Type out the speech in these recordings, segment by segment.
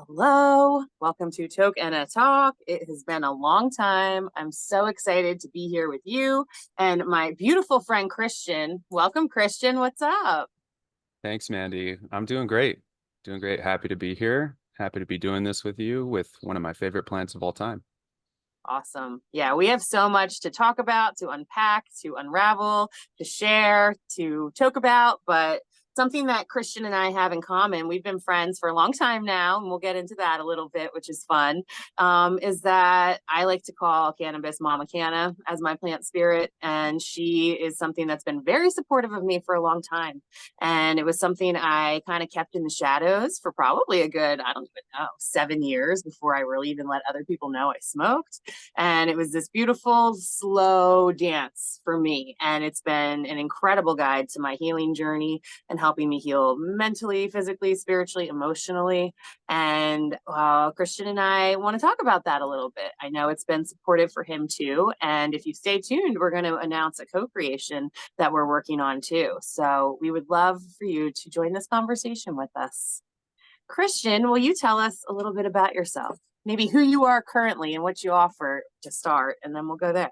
Hello, welcome to Toke A Talk. It has been a long time. I'm so excited to be here with you and my beautiful friend Kristian. Welcome, Kristian. What's up? Thanks, Mandee. I'm doing great. Doing great. Happy to be here. Happy to be doing this with you with one of my favorite plants of all time. Awesome. Yeah, we have so much to talk about, to unpack, to unravel, to share, to talk about, but something that Kristian and I have in common, we've been friends for a long time now, and we'll get into that a little bit, which is fun, is that I like to call cannabis Mama Canna as my plant spirit. And she is something that's been very supportive of me for a long time. And it was something I kind of kept in the shadows for probably a good, I don't even know, 7 years before I really even let other people know I smoked. And it was this beautiful, slow dance for me. And it's been an incredible guide to my healing journey and helping me heal mentally, physically, spiritually, emotionally. And Kristian and I want to talk about that a little bit. I know it's been supportive for him too. And if you stay tuned, we're going to announce a co-creation that we're working on too. So we would love for you to join this conversation with us. Kristian, will you tell us a little bit about yourself? Maybe who you are currently and what you offer to start, and then we'll go there.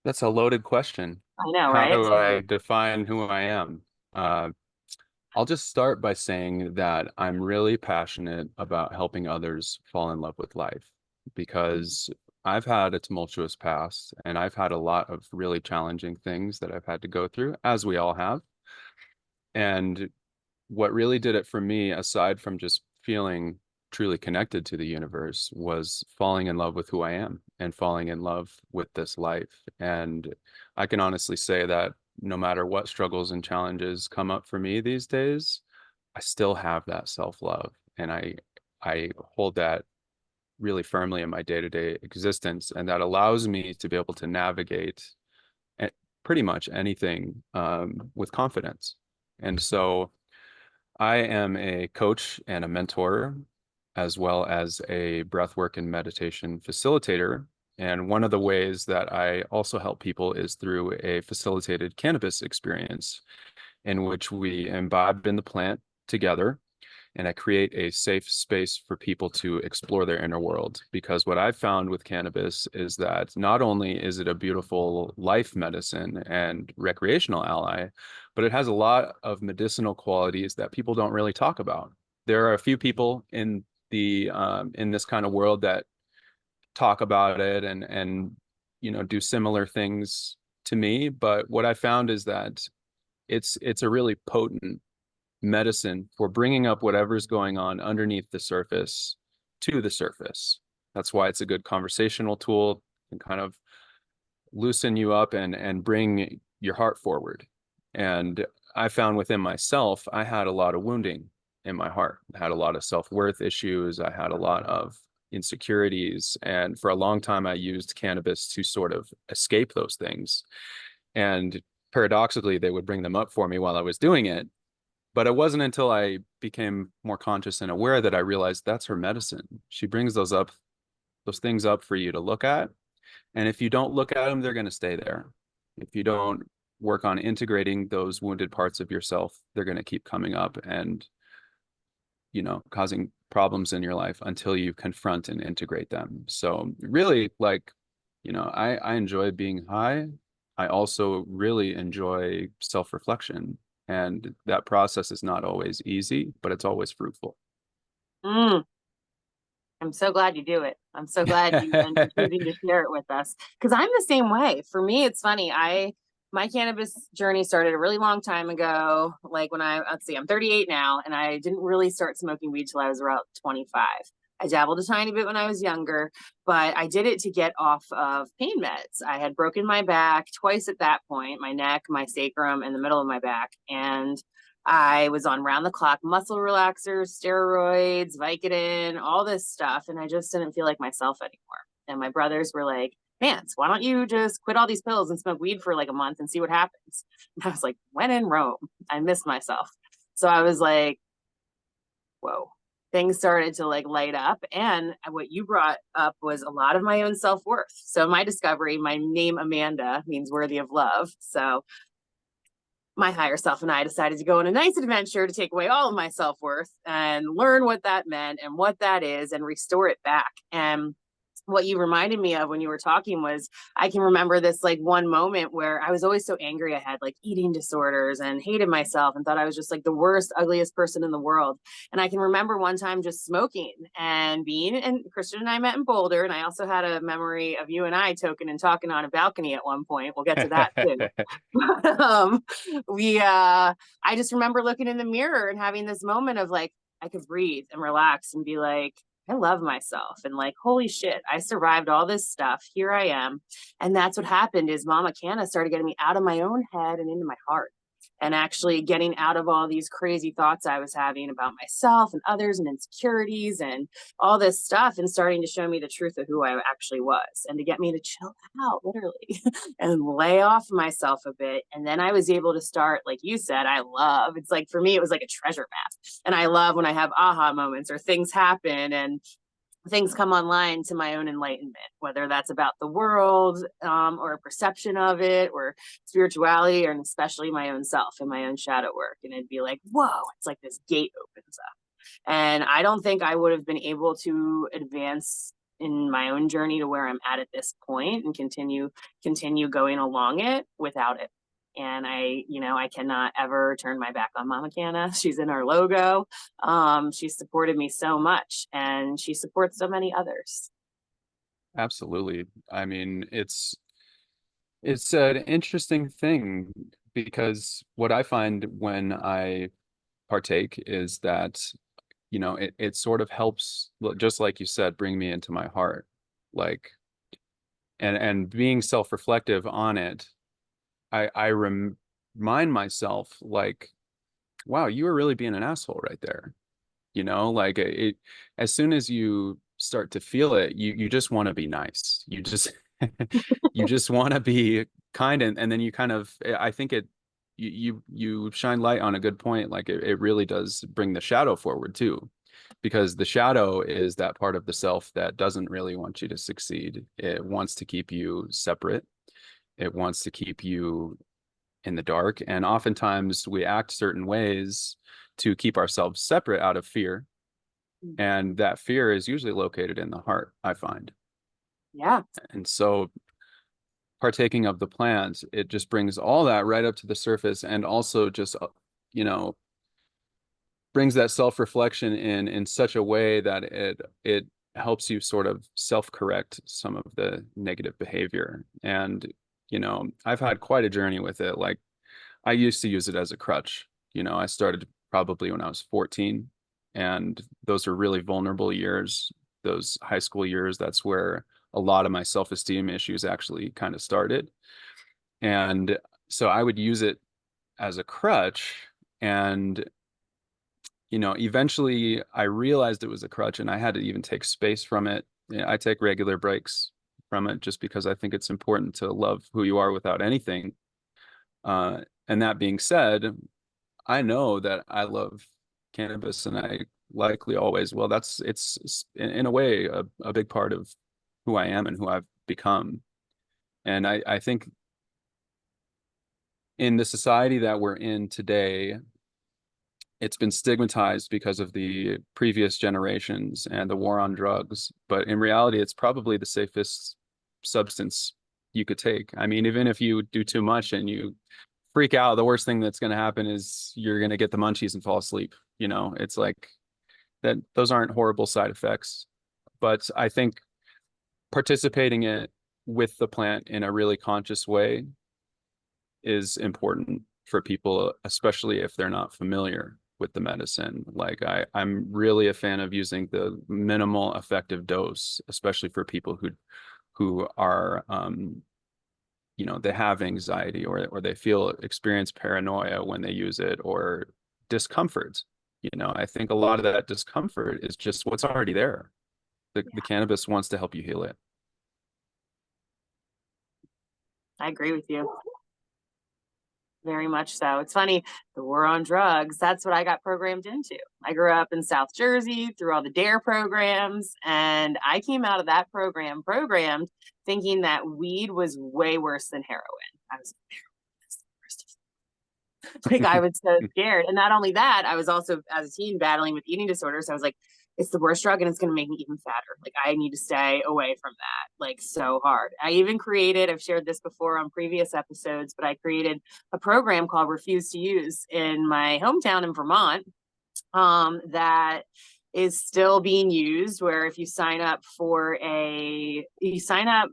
That's a loaded question. I know, How right? do I define who I am? Uh, I'll just start by saying that I'm really passionate about helping others fall in love with life because I've had a tumultuous past and I've had a lot of really challenging things that I've had to go through, as we all have. And what really did it for me, aside from just feeling truly connected to the universe, was falling in love with who I am and falling in love with this life. And I can honestly say that no matter what struggles and challenges come up for me these days, I still have that self-love. And I hold that really firmly in my day-to-day existence. And that allows me to be able to navigate pretty much anything with confidence. And so I am a coach and a mentor, as well as a breathwork and meditation facilitator. And one of the ways that I also help people is through a facilitated cannabis experience in which we imbibe in the plant together. And I create a safe space for people to explore their inner world. Because what I've found with cannabis is that not only is it a beautiful life medicine and recreational ally, but it has a lot of medicinal qualities that people don't really talk about. There are a few people in this kind of world that talk about it and do similar things to me. But what I found is that it's a really potent medicine for bringing up whatever's going on underneath the surface to the surface. That's why it's a good conversational tool and kind of loosen you up and bring your heart forward. And I found within myself, I had a lot of wounding in my heart. I had a lot of self-worth issues. I had a lot of insecurities. And for a long time, I used cannabis to sort of escape those things. And paradoxically, they would bring them up for me while I was doing it. But it wasn't until I became more conscious and aware that I realized that's her medicine. She brings those things up for you to look at. And if you don't look at them, they're going to stay there. If you don't work on integrating those wounded parts of yourself, they're going to keep coming up and, causing problems in your life until you confront and integrate them. So really, I enjoy being high. I also really enjoy self-reflection. And that process is not always easy, but it's always fruitful. Mm, I'm so glad you do it. I'm so glad you're choosing to share it with us because I'm the same way. For me, it's funny. My cannabis journey started a really long time ago. Like let's see, I'm 38 now, and I didn't really start smoking weed till I was around 25. I dabbled a tiny bit when I was younger, but I did it to get off of pain meds. I had broken my back twice at that point, my neck, my sacrum, and the middle of my back. And I was on round the clock muscle relaxers, steroids, Vicodin, all this stuff. And I just didn't feel like myself anymore. And my brothers were like, Mance, why don't you just quit all these pills and smoke weed for like a month and see what happens? And I was like, when in Rome, I missed myself. So I was like, whoa, things started to like light up. And what you brought up was a lot of my own self-worth. So my discovery, my name Amanda means worthy of love. So my higher self and I decided to go on a nice adventure to take away all of my self-worth and learn what that meant and what that is and restore it back. And what you reminded me of when you were talking was, I can remember this like one moment where I was always so angry. I had like eating disorders and hated myself and thought I was just like the worst, ugliest person in the world. And I can remember one time just smoking and and Kristian and I met in Boulder. And I also had a memory of you and I toking and talking on a balcony at one point. We'll get to that too. I just remember looking in the mirror and having this moment of like, I could breathe and relax and be like, I love myself, and like, holy shit, I survived all this stuff. Here I am. And that's what happened is Mama Canna started getting me out of my own head and into my heart, and actually getting out of all these crazy thoughts I was having about myself and others and insecurities and all this stuff, and starting to show me the truth of who I actually was, and to get me to chill out literally and lay off myself a bit. And then I was able to start, like you said, it's like, for me, it was like a treasure map. And I love when I have aha moments or things happen and things come online to my own enlightenment, whether that's about the world or a perception of it or spirituality, or especially my own self and my own shadow work. And it'd be like, whoa, it's like this gate opens up. And I don't think I would have been able to advance in my own journey to where I'm at this point and continue going along it without it. And I cannot ever turn my back on Mama Canna. She's in our logo. She supported me so much, and she supports so many others. Absolutely. I mean, it's an interesting thing, because what I find when I partake is that, it sort of helps, just like you said, bring me into my heart, like, and being self-reflective on it. I remind myself, like, wow, you were really being an asshole right there. Like, as soon as you start to feel it, you just want to be nice. You just you just want to be kind, and then you kind of, I think you shine light on a good point. Like, it really does bring the shadow forward too, because the shadow is that part of the self that doesn't really want you to succeed. It wants to keep you separate. It wants to keep you in the dark. And oftentimes we act certain ways to keep ourselves separate out of fear. And that fear is usually located in the heart, I find. Yeah. And so partaking of the plant, it just brings all that right up to the surface, and also just, brings that self-reflection in such a way that it helps you sort of self-correct some of the negative behavior. And I've had quite a journey with it. Like, I used to use it as a crutch. I started probably when I was 14, and those are really vulnerable years. Those high school years, that's where a lot of my self-esteem issues actually kind of started. And so I would use it as a crutch, and eventually I realized it was a crutch, and I had to even take space from it. I take regular breaks from it just because I think it's important to love who you are without anything. And that being said, I know that I love cannabis, and I likely always will. It's in a way a big part of who I am and who I've become. And I think in the society that we're in today, it's been stigmatized because of the previous generations and the war on drugs. But in reality, it's probably the safest substance you could take. I mean, even if you do too much and you freak out, the worst thing that's going to happen is you're going to get the munchies and fall asleep. It's like that. Those aren't horrible side effects. But I think participating it with the plant in a really conscious way is important for people, especially if they're not familiar with the medicine. Like, I'm really a fan of using the minimal effective dose, especially for people who are they have anxiety, or they experience paranoia when they use it, or discomfort. I think a lot of that discomfort is just what's already there. The cannabis wants to help you heal it. I agree with you. Very much so. It's funny, the war on drugs, that's what I got programmed into. I grew up in South Jersey through all the DARE programs, and I came out of that program programmed thinking that weed was way worse than heroin. I was Like I was so scared. And not only that, I was also as a teen battling with eating disorders. So I was like, it's the worst drug and it's going to make me even fatter. Like I need to stay away from that, like so hard. I even created, I've shared this before on previous episodes, but I created a program called Refuse to Use in my hometown in Vermont, that is still being used, where if you sign up you sign up,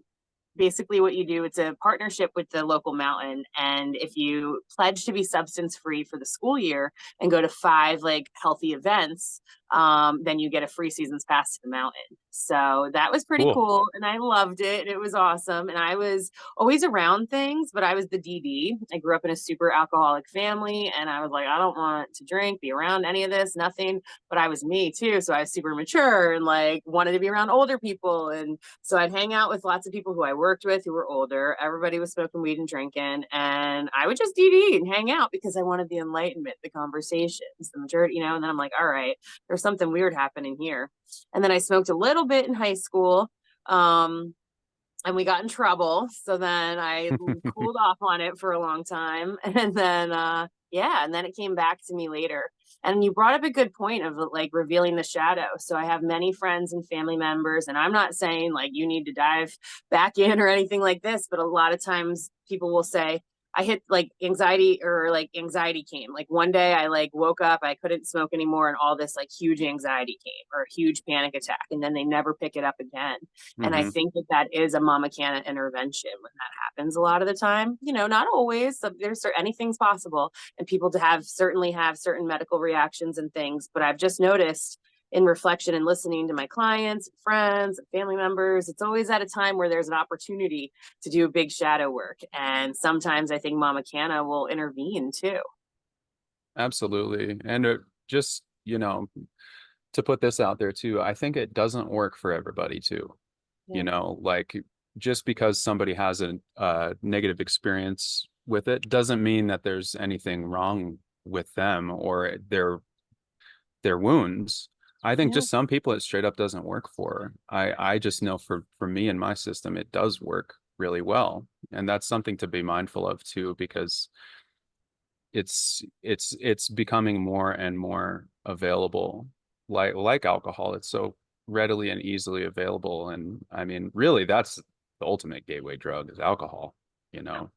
basically what you do, it's a partnership with the local mountain, and if you pledge to be substance free for the school year and go to 5 like healthy events, then you get a free season's pass to the mountain. So that was pretty Cool. cool, and I loved it. It was awesome, and I was always around things, but I was the DD. I grew up in a super alcoholic family, and I was like, I don't want to drink, be around any of this, nothing. But I was me too, so I was super mature and like wanted to be around older people, and so I'd hang out with lots of people who I worked with who were older. Everybody was smoking weed and drinking, and I would just DD and hang out because I wanted the enlightenment, the conversations, the majority, And then I'm like, all right, there's something weird happening here. And then I smoked a little bit in high school, and we got in trouble. So then I cooled off on it for a long time, and then yeah, and then it came back to me later. And you brought up a good point of like revealing the shadow. So I have many friends and family members, and I'm not saying like you need to dive back in or anything like this, but a lot of times people will say, I hit like anxiety came. Like one day I like woke up, I couldn't smoke anymore, and all this like huge anxiety came, or a huge panic attack, and then they never pick it up again. And I Hmm. think that that is a mama canna intervention when that happens a lot of the time. Not always. There's anything's possible, and people to have certainly have certain medical reactions and things. But I've just noticed in reflection and listening to my clients, friends, family members, it's always at a time where there's an opportunity to do a big shadow work. And sometimes I think Mama Canna will intervene too. Absolutely. And just, to put this out there too, I think it doesn't work for everybody too. Yeah. Like just because somebody has a negative experience with it doesn't mean that there's anything wrong with them or their wounds. I think Yeah. just some people it straight up doesn't work for. I just know for me and my system it does work really well. And that's something to be mindful of too, because it's becoming more and more available, like alcohol. It's so readily and easily available. And I mean, really that's the ultimate gateway drug is alcohol, you know.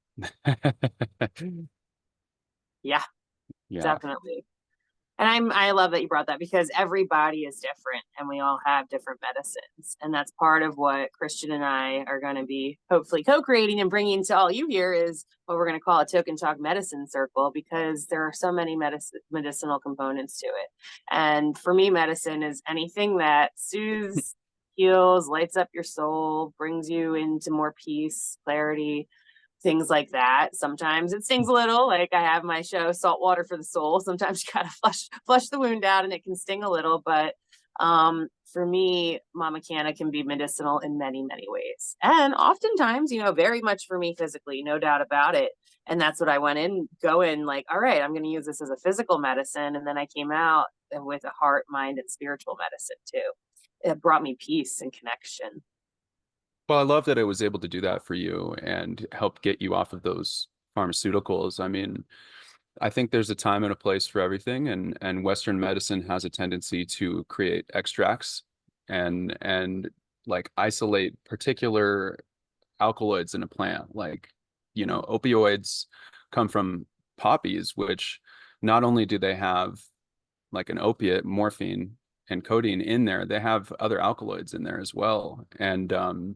Yeah, Yeah. definitely. And I love that you brought that, because every body is different and we all have different medicines. And that's part of what Kristian and I are going to be hopefully co-creating and bringing to all you here, is what we're going to call a Toke A Talk medicine circle, because there are so many medicinal components to it. And for me, medicine is anything that soothes, heals, lights up your soul, brings you into more peace, clarity, things like that. Sometimes it stings a little. Like I have my show Salt Water for the Soul. Sometimes you gotta flush the wound out and it can sting a little. But for me, Mama Canna can be medicinal in many, many ways. And oftentimes, very much for me physically, no doubt about it. And that's what I went in going like, all right, I'm gonna use this as a physical medicine. And then I came out with a heart, mind, and spiritual medicine too. It brought me peace and connection. Well, I love that I was able to do that for you and help get you off of those pharmaceuticals. I mean, I think there's a time and a place for everything, and Western medicine has a tendency to create extracts and like isolate particular alkaloids in a plant. Like, opioids come from poppies, which not only do they have like an opiate, morphine, and codeine in there, they have other alkaloids in there as well. And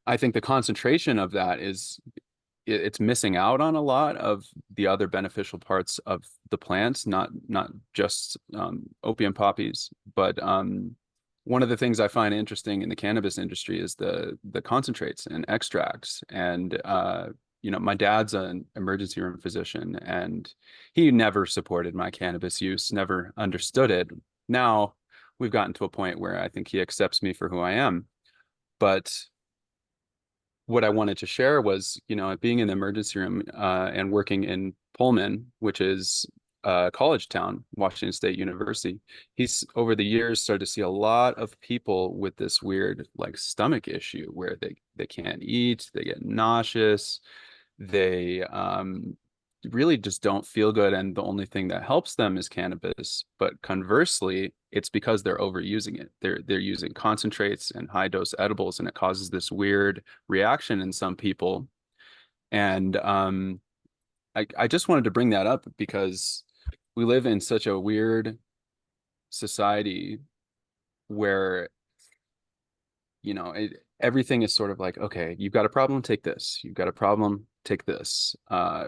I think the concentration of that it's missing out on a lot of the other beneficial parts of the plants, not just opium poppies, but one of the things I find interesting in the cannabis industry is the concentrates and extracts. And my dad's an emergency room physician, and he never supported my cannabis use, never understood it. Now we've gotten to a point where I think he accepts me for who I am, but what I wanted to share was, being in the emergency room and working in Pullman, which is a college town, Washington State University. He's over the years started to see a lot of people with this weird like stomach issue where they can't eat, they get nauseous, they really just don't feel good, and the only thing that helps them is cannabis. But conversely, it's because they're overusing it. They're using concentrates and high dose edibles, and it causes this weird reaction in some people. And I just wanted to bring that up because we live in such a weird society where, everything is sort of like, okay, you've got a problem, take this. You've got a problem, take this.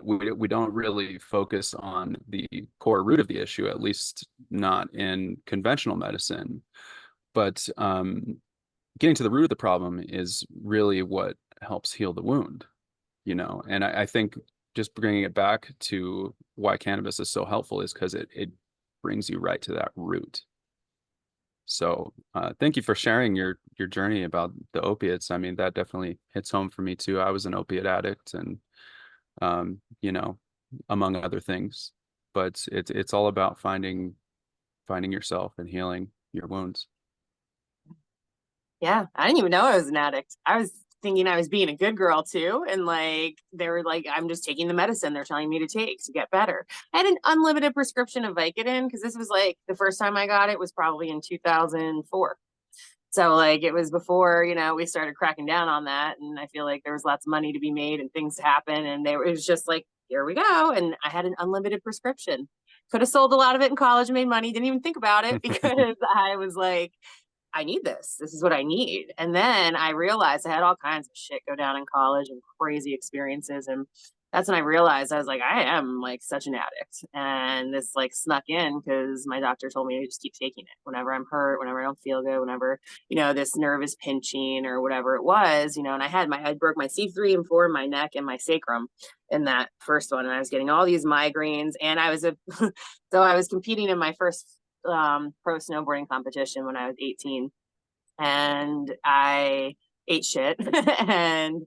We don't really focus on the core root of the issue, at least not in conventional medicine. But getting to the root of the problem is really what helps heal the wound, And I think just bringing it back to why cannabis is so helpful is because it brings you right to that root. So thank you for sharing your journey about the opiates. I mean, that definitely hits home for me too. I was an opiate addict, and among other things. But it's all about finding yourself and healing your wounds. Yeah, I didn't even know I was an addict. I was thinking I was being a good girl too. And like, they were like, I'm just taking the medicine they're telling me to take to get better. I had an unlimited prescription of Vicodin because this was like the first time I got it was probably in 2004. So like it was before, we started cracking down on that. And I feel like there was lots of money to be made and things to happen. And it was just like, here we go. And I had an unlimited prescription. Could have sold a lot of it in college and made money. Didn't even think about it because I was like, I need this. This is what I need. And then I realized I had all kinds of shit go down in college and crazy experiences. And that's when I realized I was like, I am like such an addict. And this like snuck in because my doctor told me to just keep taking it whenever I'm hurt, whenever I don't feel good, whenever, this nerve is pinching or whatever it was, and I broke my C3 and 4 in my neck and my sacrum in that first one. And I was getting all these migraines, and I was so I was competing in my first pro snowboarding competition when I was 18, and I ate shit and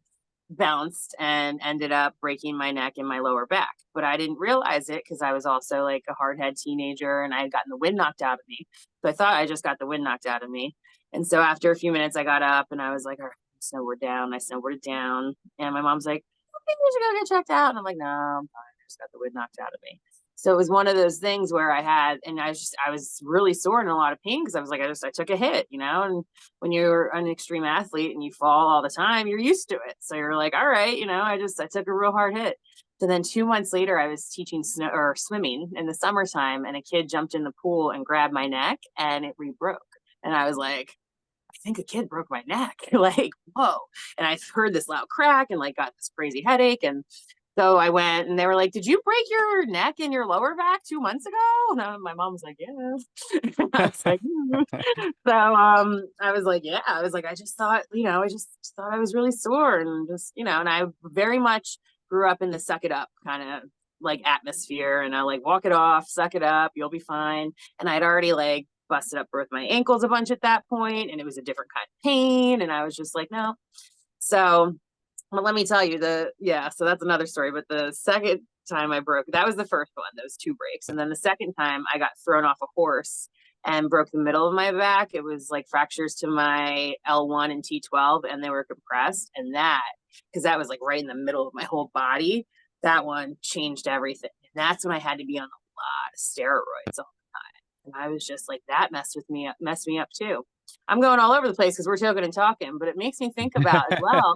bounced and ended up breaking my neck and my lower back. But I didn't realize it because I was also like a hardhead teenager and I had gotten the wind knocked out of me. So I thought I just got the wind knocked out of me. And so after a few minutes, I got up and I was like, all right, snowboard down. I snowboarded down, and my mom's like, I think you should go get checked out. And I'm like, no, I'm fine. I just got the wind knocked out of me. So it was one of those things where I was really sore and in a lot of pain because I was like, I took a hit, and when you're an extreme athlete and you fall all the time, you're used to it. So you're like, all right, I took a real hard hit. So then 2 months later, I was teaching swimming in the summertime, and a kid jumped in the pool and grabbed my neck and it re-broke. And I was like, I think a kid broke my neck. Like, whoa. And I heard this loud crack and like got this crazy headache. And so I went, and they were like, did you break your neck and your lower back 2 months ago? And my mom was like, yeah. I was like, So I was like, yeah. I was like, I just thought, I just thought I was really sore, and just, and I very much grew up in the suck it up kind of like atmosphere, and I like walk it off, suck it up, you'll be fine. And I'd already like busted up both my ankles a bunch at that point, and it was a different kind of pain. And I was just like, no. So well, let me tell you so that's another story. But the second time I broke, that was the first one, those 2 breaks. And then the second time I got thrown off a horse and broke the middle of my back. It was like fractures to my L1 and T12, and they were compressed. And because that was like right in the middle of my whole body, that one changed everything. And that's when I had to be on a lot of steroids all the time. And I was just like, that messed me up too. I'm going all over the place because we're talking and talking, but it makes me think about as well,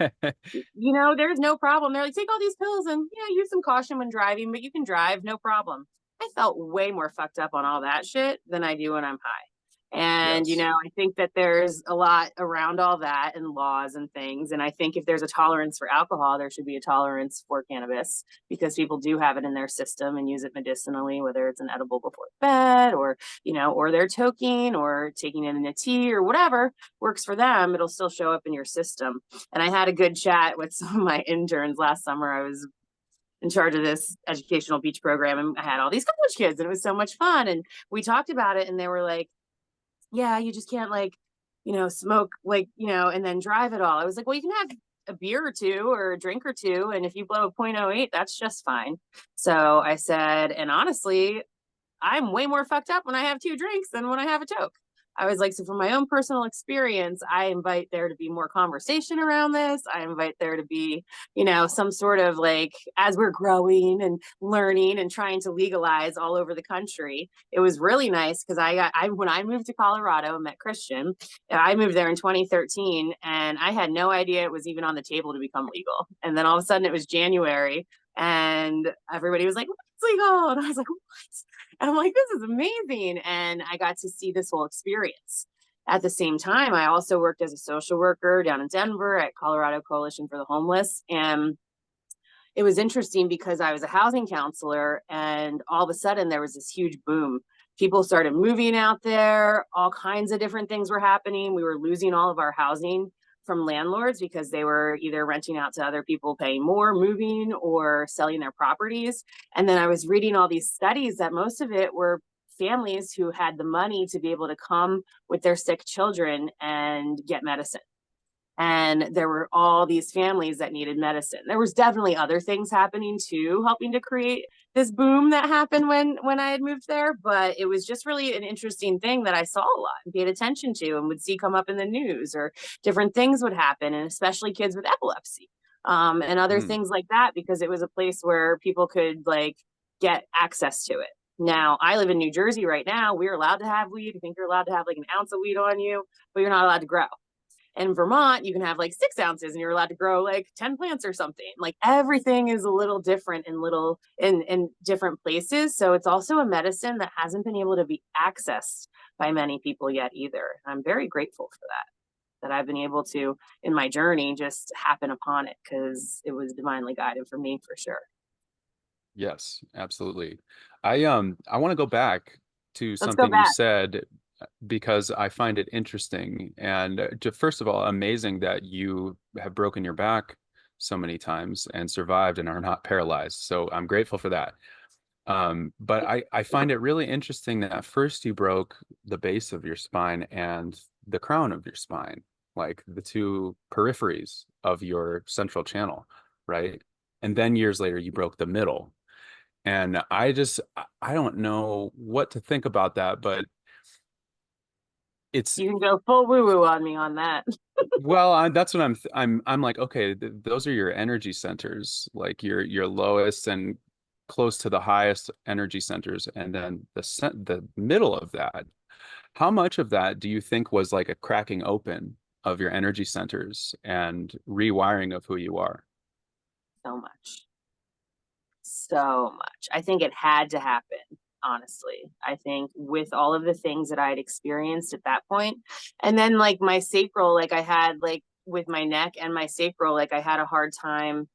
there's no problem. They're like, take all these pills and, use some caution when driving, but you can drive, no problem. I felt way more fucked up on all that shit than I do when I'm high. And, Yes. I think that there's a lot around all that and laws and things. And I think if there's a tolerance for alcohol, there should be a tolerance for cannabis, because people do have it in their system and use it medicinally, whether it's an edible before bed or, or they're toking or taking it in a tea or whatever works for them. It'll still show up in your system. And I had a good chat with some of my interns last summer. I was in charge of this educational beach program, and I had all these college kids, and it was so much fun. And we talked about it, and they were like, yeah, you just can't like, smoke like, and then drive it all. I was like, well, you can have a beer or two or a drink or two, and if you blow a 0.08, that's just fine. So I said, and honestly, I'm way more fucked up when I have 2 drinks than when I have a toke. I was like, so from my own personal experience, I invite there to be more conversation around this. I invite there to be, you know, some sort of like, as we're growing and learning and trying to legalize all over the country, it was really nice because when I moved to Colorado and met Kristian, I moved there in 2013 and I had no idea it was even on the table to become legal. And then all of a sudden it was January and everybody was like, it's legal. And I was like, what? And I'm like, this is amazing. And I got to see this whole experience. At the same time, I also worked as a social worker down in Denver at Colorado Coalition for the Homeless. And it was interesting because I was a housing counselor and all of a sudden there was this huge boom. People started moving out there. All kinds of different things were happening. We were losing all of our housing from landlords because they were either renting out to other people paying more, moving, or selling their properties. And then I was reading all these studies that most of it were families who had the money to be able to come with their sick children and get medicine. And there were all these families that needed medicine. There was definitely other things happening too, helping to create this boom that happened when I had moved there. But it was just really an interesting thing that I saw a lot and paid attention to and would see come up in the news, or different things would happen, and especially kids with epilepsy, and other things like that, because it was a place where people could like get access to it. Now, I live in New Jersey right now. We're allowed to have weed. I think you're allowed to have like an ounce of weed on you, but you're not allowed to grow. In Vermont, you can have like 6 ounces and you're allowed to grow like 10 plants or something. Like everything is a little different in different places. So it's also a medicine that hasn't been able to be accessed by many people yet either. I'm very grateful for that I've been able to, in my journey, just happen upon it because it was divinely guided for me, for sure. Yes, absolutely. I want to go back to Let's go something you back. said because I find it interesting and first of all, amazing that you have broken your back so many times and survived and are not paralyzed. So I'm grateful for that. But I find it really interesting that first you broke the base of your spine and the crown of your spine, like the two peripheries of your central channel, right? And then years later, you broke the middle. And I don't know what to think about that, but it's, You can go full woo-woo on me on that. well, that's what I'm like, okay, those are your energy centers, like your lowest and close to the highest energy centers. And then the middle of that, how much of that do you think was like a cracking open of your energy centers and rewiring of who you are? So much. So much. I think it had to happen, honestly. I think with all of the things that I had experienced at that point, and then like my sacral, like I had like with my neck and my sacral, like I had a hard time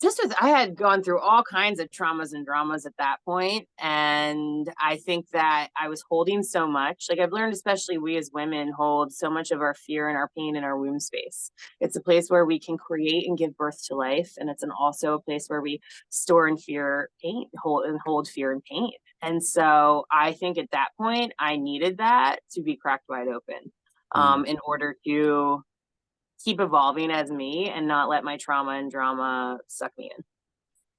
just with, I had gone through all kinds of traumas and dramas at that point. And I think that I was holding so much. Like I've learned, especially we as women hold so much of our fear and our pain in our womb space. It's a place where we can create and give birth to life. And it's also a place where we store and fear pain, hold fear and pain. And so I think at that point, I needed that to be cracked wide open, Mm, in order to keep evolving as me and not let my trauma and drama suck me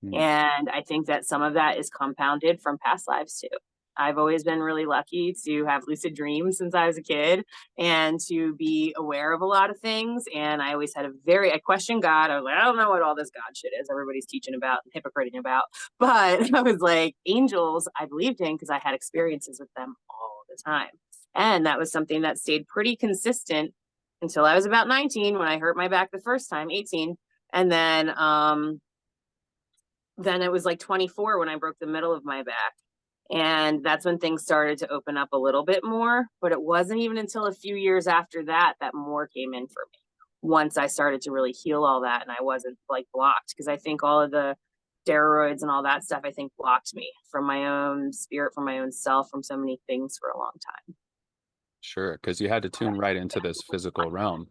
in. mm. And I think that some of that is compounded from past lives too. I've always been really lucky to have lucid dreams since I was a kid and to be aware of a lot of things. And I always had I questioned God. I was like, I don't know what all this God shit is everybody's teaching about and hypocriting about. But I was like, angels, I believed in because I had experiences with them all the time. And that was something that stayed pretty consistent until I was about 19 when I hurt my back the first time, 18. And then it was like 24 when I broke the middle of my back. And that's when things started to open up a little bit more. But it wasn't even until a few years after that that more came in for me. Once I started to really heal all that and I wasn't like blocked, because I think all of the steroids and all that stuff, I think blocked me from my own spirit, from my own self, from so many things for a long time. Sure, because you had to tune right into this physical realm.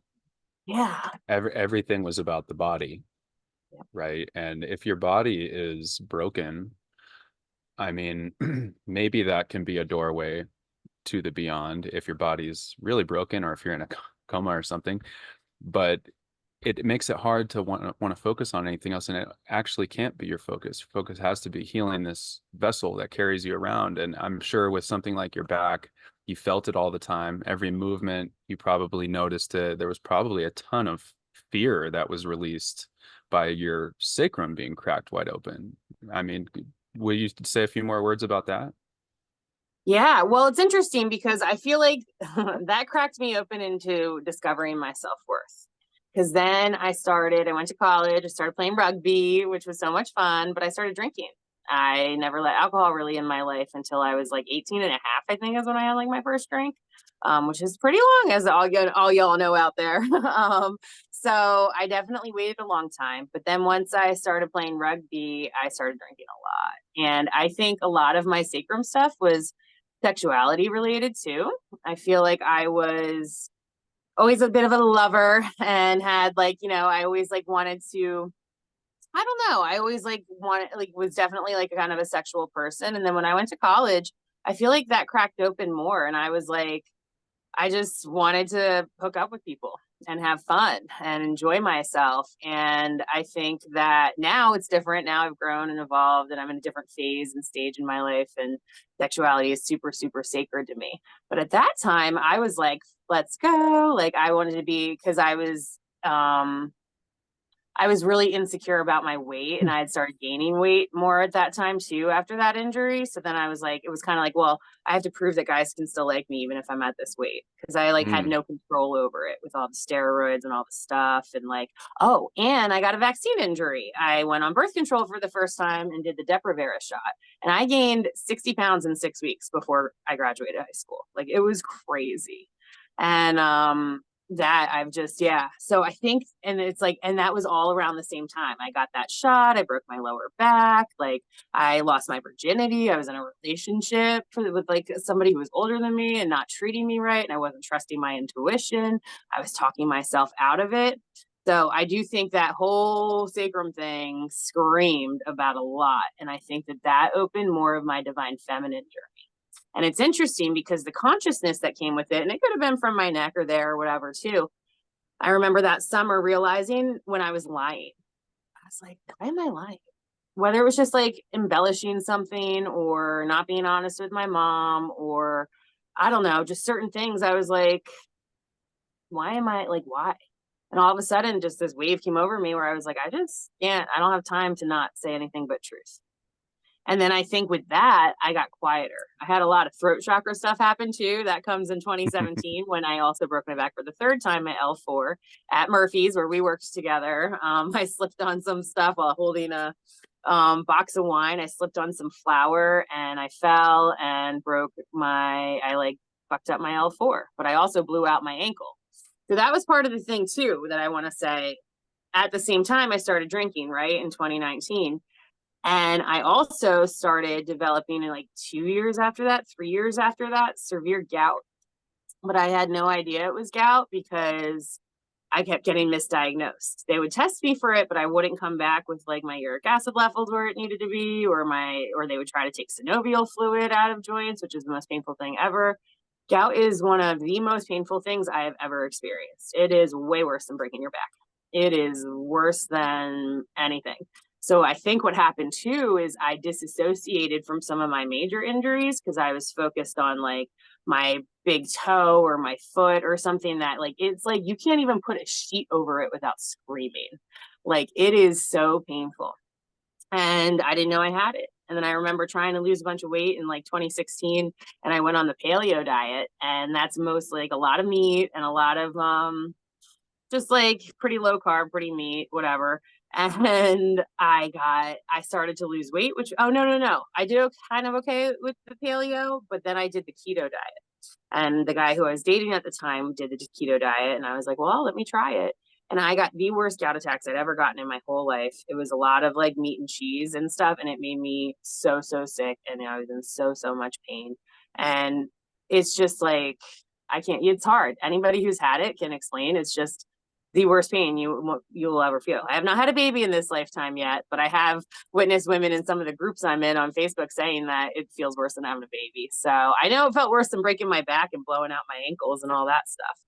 Yeah. Everything was about the body, right? And if your body is broken, I mean, maybe that can be a doorway to the beyond if your body's really broken or if you're in a coma or something. But it makes it hard to want to focus on anything else, and it actually can't be your focus. Your focus has to be healing this vessel that carries you around. And I'm sure with something like your back, you felt it all the time. Every movement, you probably noticed it. There was probably a ton of fear that was released by your sacrum being cracked wide open. I mean, will you say a few more words about that? Yeah, well, it's interesting because I feel like that cracked me open into discovering my self-worth. Because then I went to college, I started playing rugby, which was so much fun, but I started drinking. I never let alcohol really in my life until I was like 18 and a half, I think is when I had like my first drink, which is pretty long, as all y'all know out there. So I definitely waited a long time. But then once I started playing rugby, I started drinking a lot. And I think a lot of my sacrum stuff was sexuality related too. I feel like I was always a bit of a lover and had like, I always like wanted to, I don't know. I always like wanted, like, was definitely like a kind of a sexual person. And then when I went to college, I feel like that cracked open more. And I was like, I just wanted to hook up with people and have fun and enjoy myself. And I think that now it's different. Now I've grown and evolved and I'm in a different phase and stage in my life. And sexuality is super, super sacred to me. But at that time, I was like, let's go. Like I wanted to be, because I was really insecure about my weight and I had started gaining weight more at that time too after that injury. So then I was like, it was kind of like, well, I have to prove that guys can still like me even if I'm at this weight, because I like had Mm. no control over it with all the steroids and all the stuff. And like, oh, and I got a vaccine injury. I went on birth control for the first time and did the Depo-Provera shot. And I gained 60 pounds in 6 weeks before I graduated high school. Like it was crazy. And that I've just, yeah. So I think, and it's like, and that was all around the same time. I got that shot. I broke my lower back. Like I lost my virginity. I was in a relationship with like somebody who was older than me and not treating me right. And I wasn't trusting my intuition. I was talking myself out of it. So I do think that whole sacrum thing screamed about a lot. And I think that that opened more of my divine feminine journey. And it's interesting because the consciousness that came with it, and it could have been from my neck or there or whatever too. I remember that summer realizing when I was lying, I was like, why am I lying? Whether it was just like embellishing something or not being honest with my mom or I don't know, just certain things. I was like, why am I like, why? And all of a sudden, just this wave came over me where I was like, I just can't, I don't have time to not say anything but truth. And then I think with that, I got quieter. I had a lot of throat chakra stuff happen too. That comes in 2017 when I also broke my back for the third time at L4 at Murphy's, where we worked together. I slipped on some stuff while holding a box of wine. I slipped on some flour and I fell and I like fucked up my L4, but I also blew out my ankle. So that was part of the thing too, that I want to say. At the same time, I started drinking, right, in 2019. And I also started developing in like 2 years after that, 3 years after that, severe gout. But I had no idea it was gout because I kept getting misdiagnosed. They would test me for it, but I wouldn't come back with like my uric acid levels where it needed to be, or they would try to take synovial fluid out of joints, which is the most painful thing ever. Gout is one of the most painful things I have ever experienced. It is way worse than breaking your back. It is worse than anything. So I think what happened too is I disassociated from some of my major injuries because I was focused on like my big toe or my foot or something that like, it's like you can't even put a sheet over it without screaming. Like it is so painful. And I didn't know I had it. And then I remember trying to lose a bunch of weight in like 2016 and I went on the paleo diet, and that's mostly like a lot of meat and a lot of just like pretty low carb, pretty meat, whatever. And I started to lose weight, which, oh, no. I did kind of okay with the paleo, but then I did the keto diet. And the guy who I was dating at the time did the keto diet. And I was like, well, let me try it. And I got the worst gout attacks I'd ever gotten in my whole life. It was a lot of like meat and cheese and stuff. And it made me so, so sick. And I was in so, so much pain. And it's just like, it's hard. Anybody who's had it can explain. It's just the worst pain you'll ever feel. I have not had a baby in this lifetime yet, but I have witnessed women in some of the groups I'm in on Facebook saying that it feels worse than having a baby. So I know it felt worse than breaking my back and blowing out my ankles and all that stuff.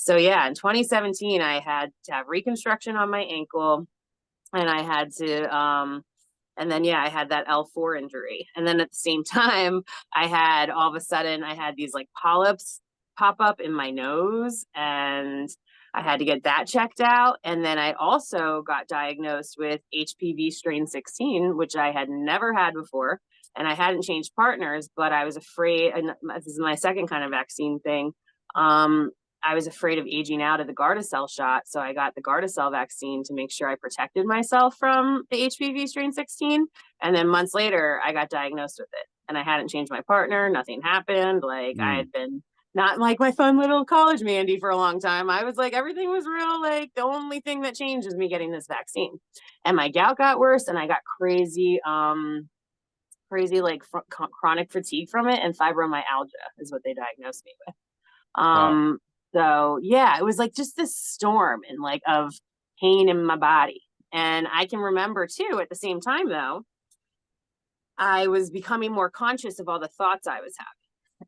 So yeah, in 2017, I had to have reconstruction on my ankle, and I had to, and then yeah, I had that L4 injury. And then at the same time, I had all of a sudden I had these like polyps pop up in my nose, and I had to get that checked out. And then I also got diagnosed with HPV strain 16, which I had never had before. And I hadn't changed partners, but I was afraid, and this is my second kind of vaccine thing. I was afraid of aging out of the Gardasil shot. So I got the Gardasil vaccine to make sure I protected myself from the HPV strain 16. And then months later, I got diagnosed with it. And I hadn't changed my partner. Nothing happened. Like I had been not like my fun little college Mandee for a long time. I was like, everything was real. Like the only thing that changed is me getting this vaccine. And my gout got worse, and I got crazy like chronic fatigue from it, and fibromyalgia is what they diagnosed me with. Wow. So yeah, it was like just this storm and like of pain in my body. And I can remember too, at the same time though, I was becoming more conscious of all the thoughts I was having.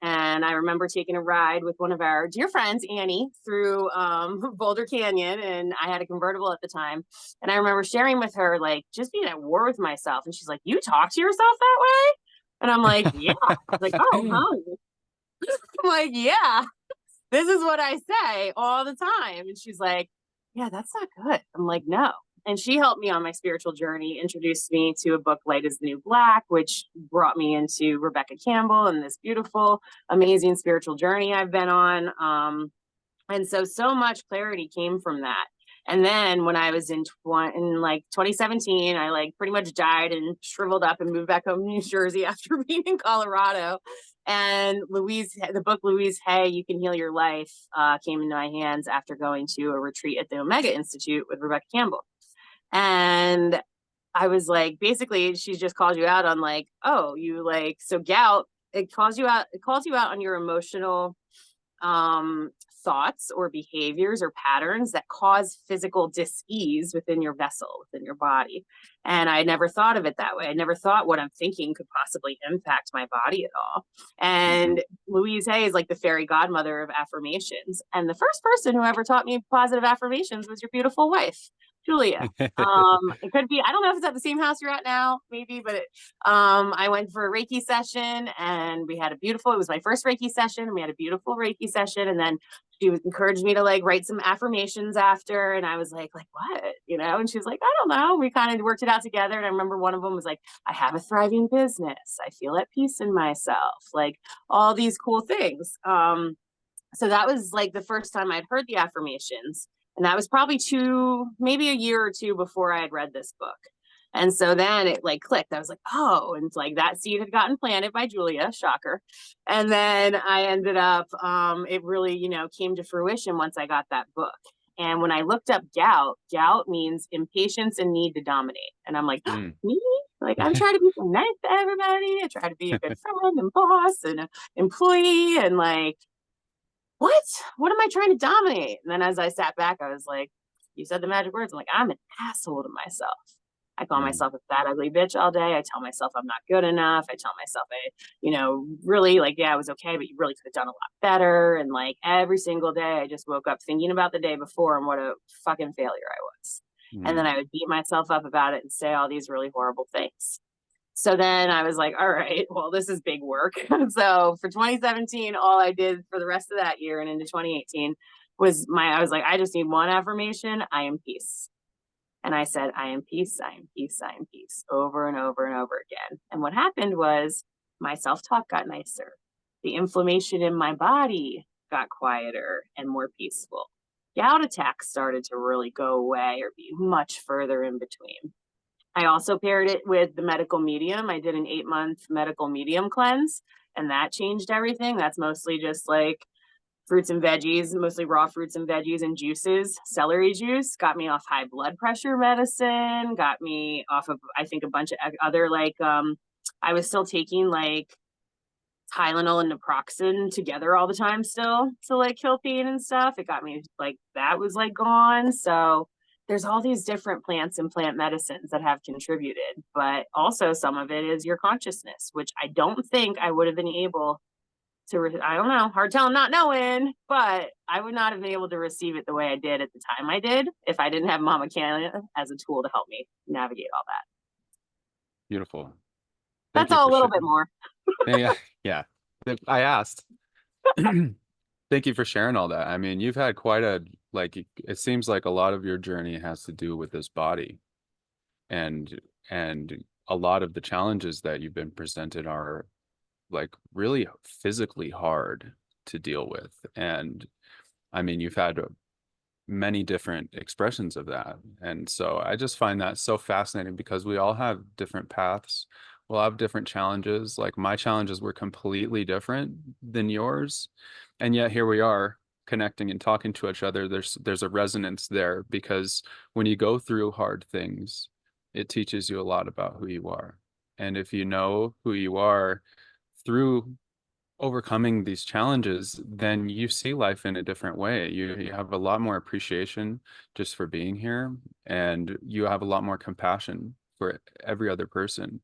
And I remember taking a ride with one of our dear friends, Annie, through Boulder Canyon. And I had a convertible at the time. And I remember sharing with her, like, just being at war with myself. And she's like, "You talk to yourself that way?" And I'm like, "Yeah." Like, "Oh, huh." I'm like, "Yeah, this is what I say all the time." And she's like, "Yeah, that's not good." I'm like, "No." And she helped me on my spiritual journey, introduced me to a book, Light is the New Black, which brought me into Rebecca Campbell and this beautiful, amazing spiritual journey I've been on. And so much clarity came from that. And then when I was in like 2017, I like pretty much died and shriveled up and moved back home to New Jersey after being in Colorado. And the book Louise Hay, You Can Heal Your Life, came into my hands after going to a retreat at the Omega Institute with Rebecca Campbell. And I was like, basically, she just calls you out on like, oh, you like, so gout, it calls you out on your emotional thoughts or behaviors or patterns that cause physical dis-ease within your vessel, within your body. And I never thought of it that way. I never thought what I'm thinking could possibly impact my body at all. And Louise Hay is like the fairy godmother of affirmations. And the first person who ever taught me positive affirmations was your beautiful wife, Julia. It could be, I don't know if it's at the same house you're at now, maybe, but I went for a Reiki session, and it was my first Reiki session, and we had a beautiful Reiki session. And then she encouraged me to like write some affirmations after. And I was like, what, and she was like, I don't know. We kind of worked it out together. And I remember one of them was like, I have a thriving business. I feel at peace in myself, like all these cool things. So that was like the first time I'd heard the affirmations. And that was probably maybe a year or two before I had read this book. And so then it like clicked. I was like, oh, and it's like that seed had gotten planted by Julia, shocker. And then I ended up, it really, came to fruition once I got that book. And when I looked up gout means impatience and need to dominate. And I'm like, me? Like, I'm trying to be so nice to everybody. I try to be a good friend and boss and employee, and like, what am I trying to dominate? And then as I sat back, I was like, you said the magic words. I'm like, I'm an asshole to myself. I call myself a fat, ugly bitch all day. I tell myself I'm not good enough. I tell myself really like, yeah, I was okay, but you really could have done a lot better. And like every single day, I just woke up thinking about the day before and what a fucking failure I was. And then I would beat myself up about it and say all these really horrible things. So then I was like, all right, well, this is big work. So for 2017, all I did for the rest of that year and into 2018 I was like, I just need one affirmation. I am peace. And I said, I am peace, I am peace, I am peace, over and over and over again. And what happened was my self-talk got nicer. The inflammation in my body got quieter and more peaceful. Gout attacks started to really go away or be much further in between. I also paired it with the medical medium. I did an 8-month medical medium cleanse, and that changed everything. That's mostly just like fruits and veggies, mostly raw fruits and veggies and juices. Celery juice got me off high blood pressure medicine, got me off of, I think, a bunch of other like, I was still taking like Tylenol and naproxen together all the time still to like kill pain and stuff. It got me like, that was like gone. So there's all these different plants and plant medicines that have contributed, but also some of it is your consciousness, which I don't think I would have been able I don't know, hard telling not knowing, but I would not have been able to receive it the way I did at the time I did if I didn't have Mama Canada as a tool to help me navigate all that. Beautiful. Thank That's you all a for little bit more. yeah, yeah. I asked. Thank you for sharing all that. I mean, you've had quite a like it seems like a lot of your journey has to do with this body and and a lot of the challenges that you've been presented are like really physically hard to deal with. And I mean, you've had many different expressions of that. And so I just find that so fascinating because we all have different paths. We'll have different challenges. Like my challenges were completely different than yours. And yet here we are connecting and talking to each other. There's a resonance there because when you go through hard things, it teaches you a lot about who you are. And if you know who you are through overcoming these challenges, then you see life in a different way. You have a lot more appreciation just for being here, and you have a lot more compassion for every other person.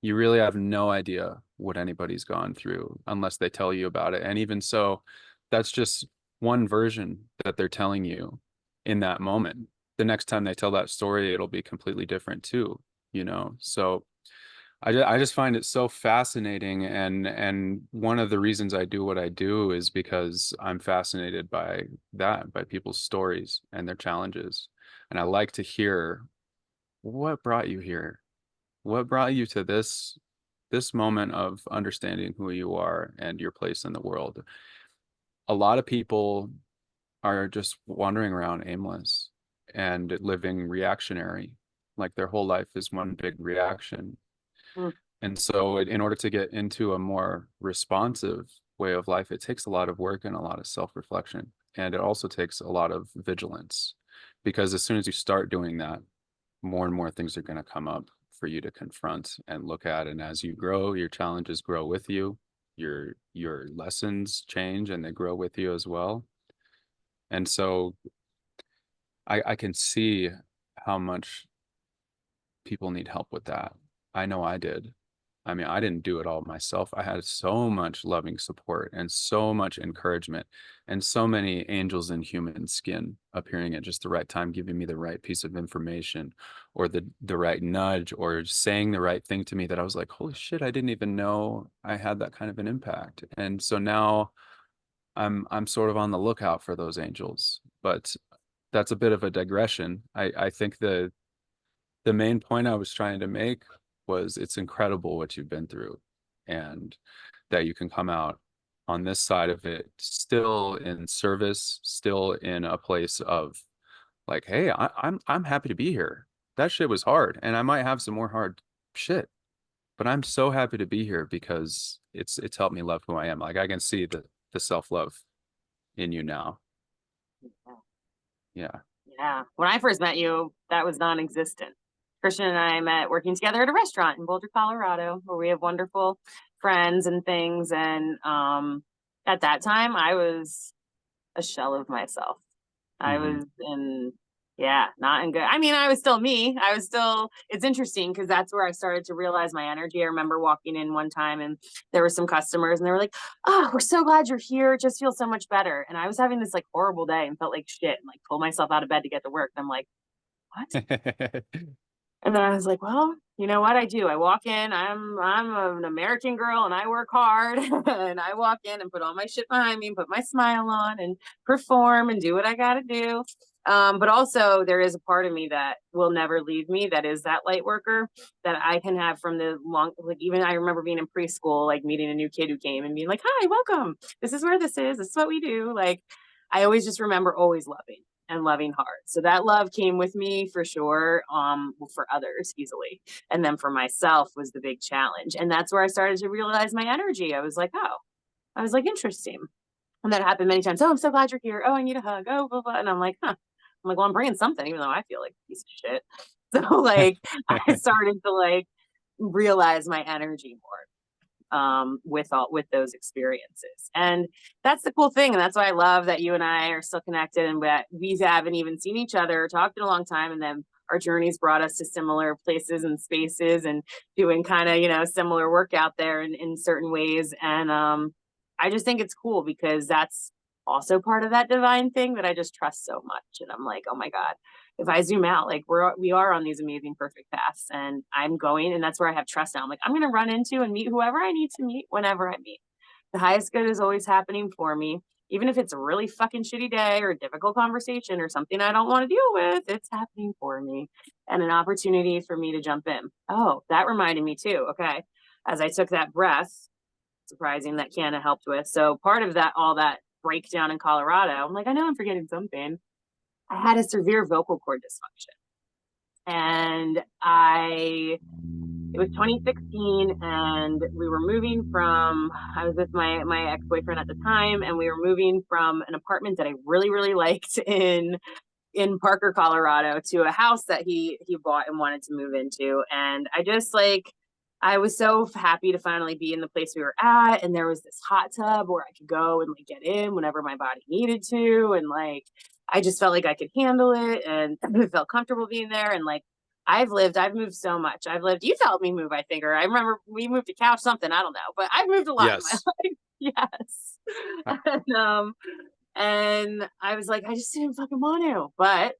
You really have no idea what anybody's gone through unless they tell you about it. And even so, that's just one version that they're telling you in that moment. The next time they tell that story, it'll be completely different too, you know? So I just find it so fascinating, and one of the reasons I do what I do is because I'm fascinated by that, by people's stories and their challenges. And I like to hear what brought you here? What brought you to this moment of understanding who you are and your place in the world? A lot of people are just wandering around aimless and living reactionary, like their whole life is one big reaction. Mm. And so in order to get into a more responsive way of life, it takes a lot of work and a lot of self-reflection. And it also takes a lot of vigilance because as soon as you start doing that, more and more things are going to come up for you to confront and look at. And as you grow, your challenges grow with you, your lessons change and they grow with you as well. And so I can see how much people need help with that. I know I did. I mean, I didn't do it all myself. I had so much loving support and so much encouragement and so many angels in human skin appearing at just the right time, giving me the right piece of information or the right nudge or saying the right thing to me that I was like, holy shit, I didn't even know I had that kind of an impact. And so now I'm sort of on the lookout for those angels. But that's a bit of a digression. I think the main point I was trying to make was it's incredible what you've been through and that you can come out on this side of it still in service, still in a place of like, hey, I'm happy to be here. That shit was hard and I might have some more hard shit, but I'm so happy to be here because it's helped me love who I am. Like I can see the self-love in you now. Yeah. Yeah. When I first met you, that was non-existent. Kristian and I met working together at a restaurant in Boulder, Colorado, where we have wonderful friends and things. And at that time, I was a shell of myself. I Mm-hmm. was in, yeah, not in good. I mean, I was still me. I was still, it's interesting because that's where I started to realize my energy. I remember walking in one time and there were some customers and they were like, oh, we're so glad you're here. It just feels so much better. And I was having this like horrible day and felt like shit and like pulled myself out of bed to get to work. And I'm like, what? And then I was like, well, you know what I do? I walk in, I'm an American girl and I work hard and I walk in and put all my shit behind me and put my smile on and perform and do what I got to do. But also there is a part of me that will never leave me. That is that light worker that I can have from the long, like even I remember being in preschool, like meeting a new kid who came and being like, hi, welcome. This is where this is. This is what we do. Like, I always just remember always loving and loving hard. So that love came with me for sure, for others easily. And then for myself was the big challenge. And that's where I started to realize my energy. I was like, oh, I was like, interesting. And that happened many times. Oh, I'm so glad you're here. Oh, I need a hug. Oh, blah, blah. And I'm like, huh. I'm like, well, I'm bringing something, even though I feel like a piece of shit. So like, I started to like realize my energy more with those experiences. And that's the cool thing. And that's why I love that you and I are still connected and that we haven't even seen each other or talked in a long time. And then our journeys brought us to similar places and spaces and doing kind of, you know, similar work out there in certain ways. And I just think it's cool because that's also part of that divine thing that I just trust so much. And I'm like, oh my God, if I zoom out, like we are on these amazing, perfect paths, and I'm going, and that's where I have trust now. I'm like, I'm going to run into and meet whoever I need to meet whenever I meet. The highest good is always happening for me. Even if it's a really fucking shitty day or a difficult conversation or something I don't want to deal with, it's happening for me and an opportunity for me to jump in. Oh, that reminded me too. Okay. As I took that breath, surprising that Canna helped with. So part of that, all that breakdown in Colorado, I'm like, I know I'm forgetting something. I had a severe vocal cord dysfunction. And it was 2016, and we were moving from, I was with my ex-boyfriend at the time, and we were moving from an apartment that I really, really liked in Parker, Colorado, to a house that he bought and wanted to move into. And I just I was so happy to finally be in the place we were at. And there was this hot tub where I could go and like get in whenever my body needed to. And like, I just felt like I could handle it and I felt comfortable being there. And like, I've moved so much. You've helped me move, I think, or I remember we moved to couch something, I don't know, but I've moved a lot in my Yes. life. Yes. And I was like, I just didn't fucking want to, but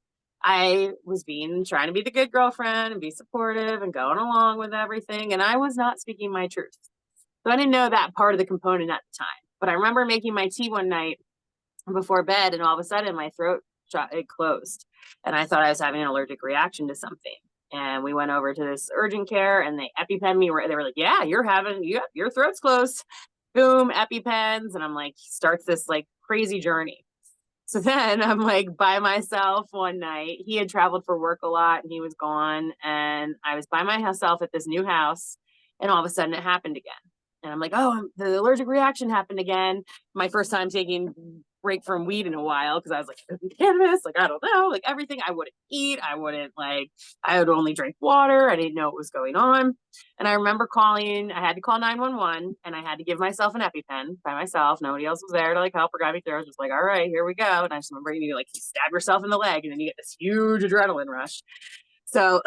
I was trying to be the good girlfriend and be supportive and going along with everything. And I was not speaking my truth. So I didn't know that part of the component at the time, but I remember making my tea one night before bed, and all of a sudden my throat it closed, and I thought I was having an allergic reaction to something. And we went over to this urgent care, and they EpiPen me. They were like, "Yeah, your throat's closed." Boom, EpiPens, and I'm like, starts this like crazy journey. So then I'm like by myself one night. He had traveled for work a lot, and he was gone, and I was by myself at this new house, and all of a sudden it happened again. And I'm like, oh, the allergic reaction happened again. My first time taking break from weed in a while, because I was like, cannabis, like I don't know, like everything. I wouldn't eat, I would only drink water. I didn't know what was going on. And I remember I had to call 911, and I had to give myself an EpiPen by myself. Nobody else was there to like help or guide me through. I was just like, all right, here we go. And I just remember you like stab yourself in the leg, and then you get this huge adrenaline rush. So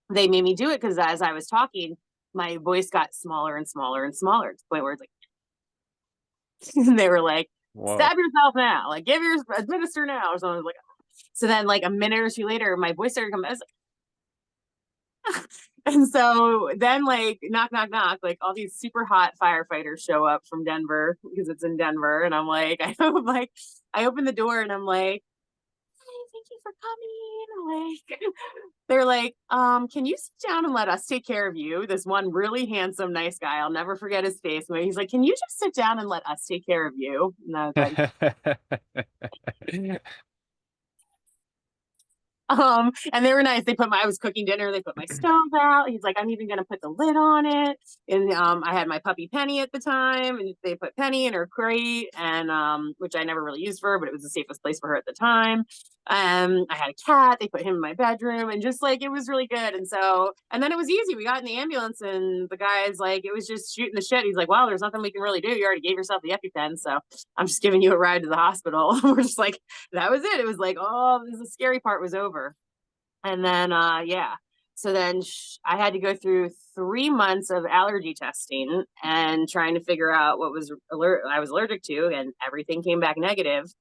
they made me do it because as I was talking, my voice got smaller and smaller and smaller to the point where it's like, and they were like, Whoa. stab yourself now, like administer now or something. Like, so then like a minute or two later, my voice started coming. I was like, and so then like knock, knock, knock, like all these super hot firefighters show up from Denver because it's in Denver. And I'm like, I open the door and I'm like, thank you for coming. Like, they're like, can you sit down and let us take care of you? This one really handsome, nice guy, I'll never forget his face. He's like, can you just sit down and let us take care of you? And I was like, and they were nice. I was cooking dinner. They put my stove out. He's like, I'm even going to put the lid on it. And, I had my puppy Penny at the time, and they put Penny in her crate, and, which I never really used for her, but it was the safest place for her at the time. I had a cat. They put him in my bedroom, and just like, it was really good. And then it was easy. We got in the ambulance, and the guy's like, it was just shooting the shit. He's like, well, there's nothing we can really do. You already gave yourself the EpiPen, so I'm just giving you a ride to the hospital. We're just like, that was it. It was like, oh, the scary part was over. And then, so then I had to go through 3 months of allergy testing and trying to figure out what I was allergic to, and everything came back negative.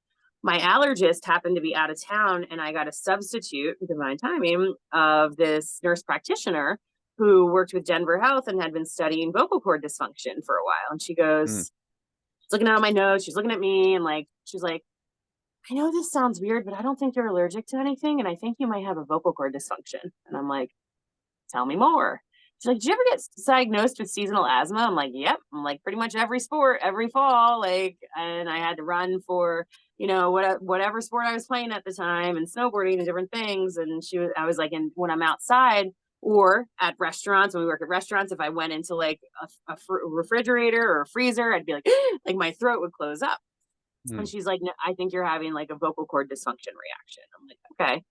My allergist happened to be out of town, and I got a substitute, divine timing, of this nurse practitioner who worked with Denver Health and had been studying vocal cord dysfunction for a while. And she goes, she's looking at my notes, she's looking at me, and like, she's like, I know this sounds weird, but I don't think you're allergic to anything, and I think you might have a vocal cord dysfunction. And I'm like, tell me more. She's like, did you ever get diagnosed with seasonal asthma? I'm like, yep. I'm like, pretty much every sport, every fall, like, and I had to run for, whatever sport I was playing at the time, and snowboarding and different things. And I was like, and when I'm outside or at restaurants, when we work at restaurants, if I went into like a refrigerator or a freezer, I'd be like, like my throat would close up. And she's like, no, I think you're having like a vocal cord dysfunction reaction. I'm like, okay.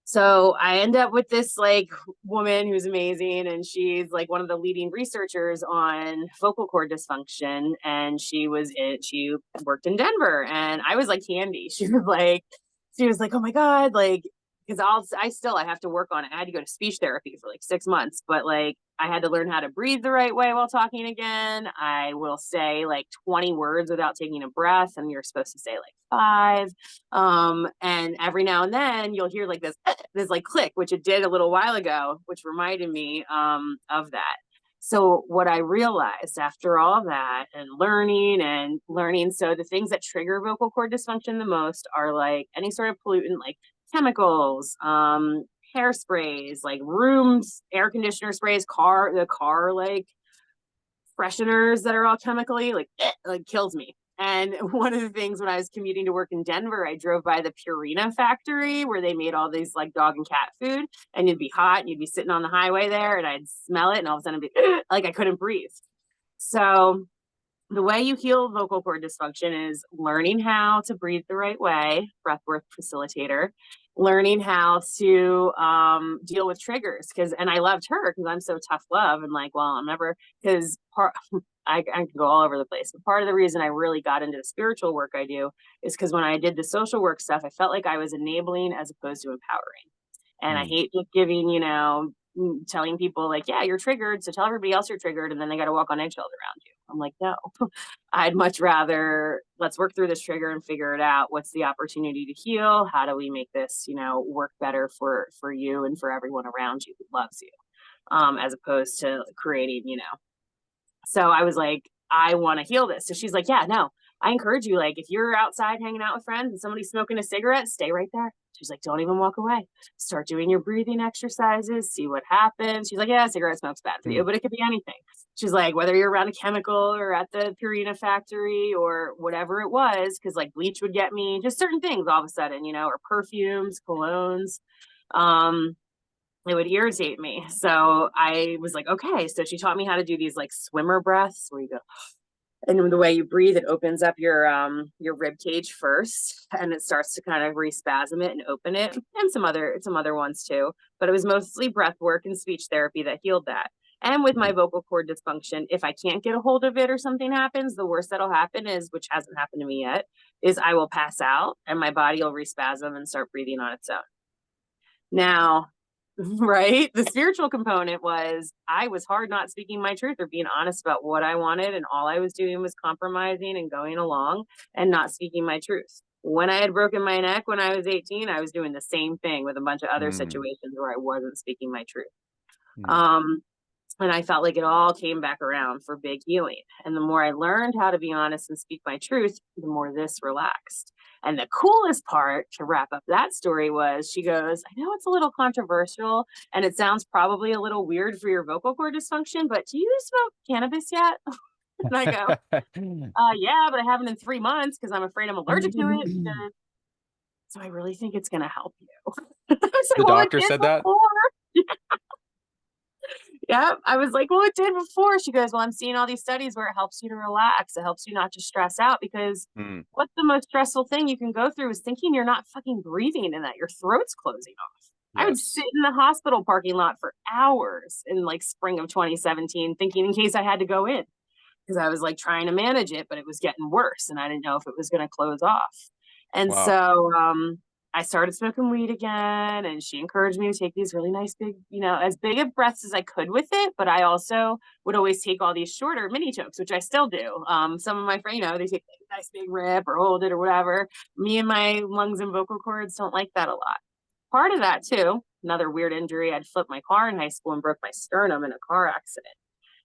So I end up with this like woman who's amazing, and she's like one of the leading researchers on vocal cord dysfunction. And she worked in Denver, and I was like candy. She was like, oh my God, like, because I have to work on it. I had to go to speech therapy for like 6 months, but like I had to learn how to breathe the right way while talking again. I will say like 20 words without taking a breath, and you're supposed to say like 5. And every now and then you'll hear like this, this like click, which it did a little while ago, which reminded me of that. So what I realized after all that and learning, so the things that trigger vocal cord dysfunction the most are like any sort of pollutant, like chemicals, hairsprays, like rooms, air conditioner sprays, the car like fresheners that are all chemically like kills me. And one of the things when I was commuting to work in Denver, I drove by the Purina factory where they made all these like dog and cat food, and you'd be hot and you'd be sitting on the highway there and I'd smell it and all of a sudden I'd be like I couldn't breathe. So the way you heal vocal cord dysfunction is learning how to breathe the right way, breathwork facilitator, learning how to deal with triggers. And I loved her because I'm so tough love and like, well, I'm never, because I can go all over the place. But part of the reason I really got into the spiritual work I do is because when I did the social work stuff, I felt like I was enabling as opposed to empowering. And I hate just giving, telling people like, yeah, you're triggered, so tell everybody else you're triggered, and then they got to walk on eggshells around you. I'm like, no, I'd much rather let's work through this trigger and figure it out. What's the opportunity to heal? How do we make this, work better for you and for everyone around you who loves you, as opposed to creating, So I was like, I want to heal this. So she's like, yeah, no, I encourage you. Like, if you're outside hanging out with friends and somebody's smoking a cigarette, stay right there. She's like, don't even walk away. Start doing your breathing exercises, see what happens. She's like, yeah, cigarette smoke's bad for you, but it could be anything. She's like, whether you're around a chemical or at the Purina factory or whatever it was, because like bleach would get me, just certain things all of a sudden, or perfumes, colognes. It would irritate me. So I was like, okay. So she taught me how to do these like swimmer breaths where you go, and the way you breathe, it opens up your rib cage first, and it starts to kind of respasm it and open it, and some other ones too. But it was mostly breath work and speech therapy that healed that. And with my vocal cord dysfunction, if I can't get a hold of it or something happens, the worst that'll happen is, which hasn't happened to me yet, is I will pass out and my body will respasm and start breathing on its own. Now, right, the spiritual component was I was hard not speaking my truth or being honest about what I wanted, and all I was doing was compromising and going along and not speaking my truth. When I had broken my neck when I was 18, I was doing the same thing with a bunch of other situations where I wasn't speaking my truth. And I felt like it all came back around for big healing. And the more I learned how to be honest and speak my truth, the more this relaxed. And the coolest part to wrap up that story was she goes, I know it's a little controversial and it sounds probably a little weird for your vocal cord dysfunction, but do you smoke cannabis yet? And I go, yeah, but I haven't in 3 months because I'm afraid I'm allergic to it. So I really think it's going to help you. The doctor said that? Yeah, I was like, well, it did before. She goes, well, I'm seeing all these studies where it helps you to relax. It helps you not to stress out, because what's the most stressful thing you can go through is thinking you're not fucking breathing and that your throat's closing off. Yes. I would sit in the hospital parking lot for hours in like spring of 2017 thinking in case I had to go in, because I was like trying to manage it, but it was getting worse and I didn't know if it was going to close off. And so I started smoking weed again, and she encouraged me to take these really nice big, as big of breaths as I could with it. But I also would always take all these shorter mini tokes, which I still do. Some of my friends, they take a nice big rip or hold it or whatever. Me and my lungs and vocal cords don't like that a lot. Part of that too, another weird injury. I'd flipped my car in high school and broke my sternum in a car accident.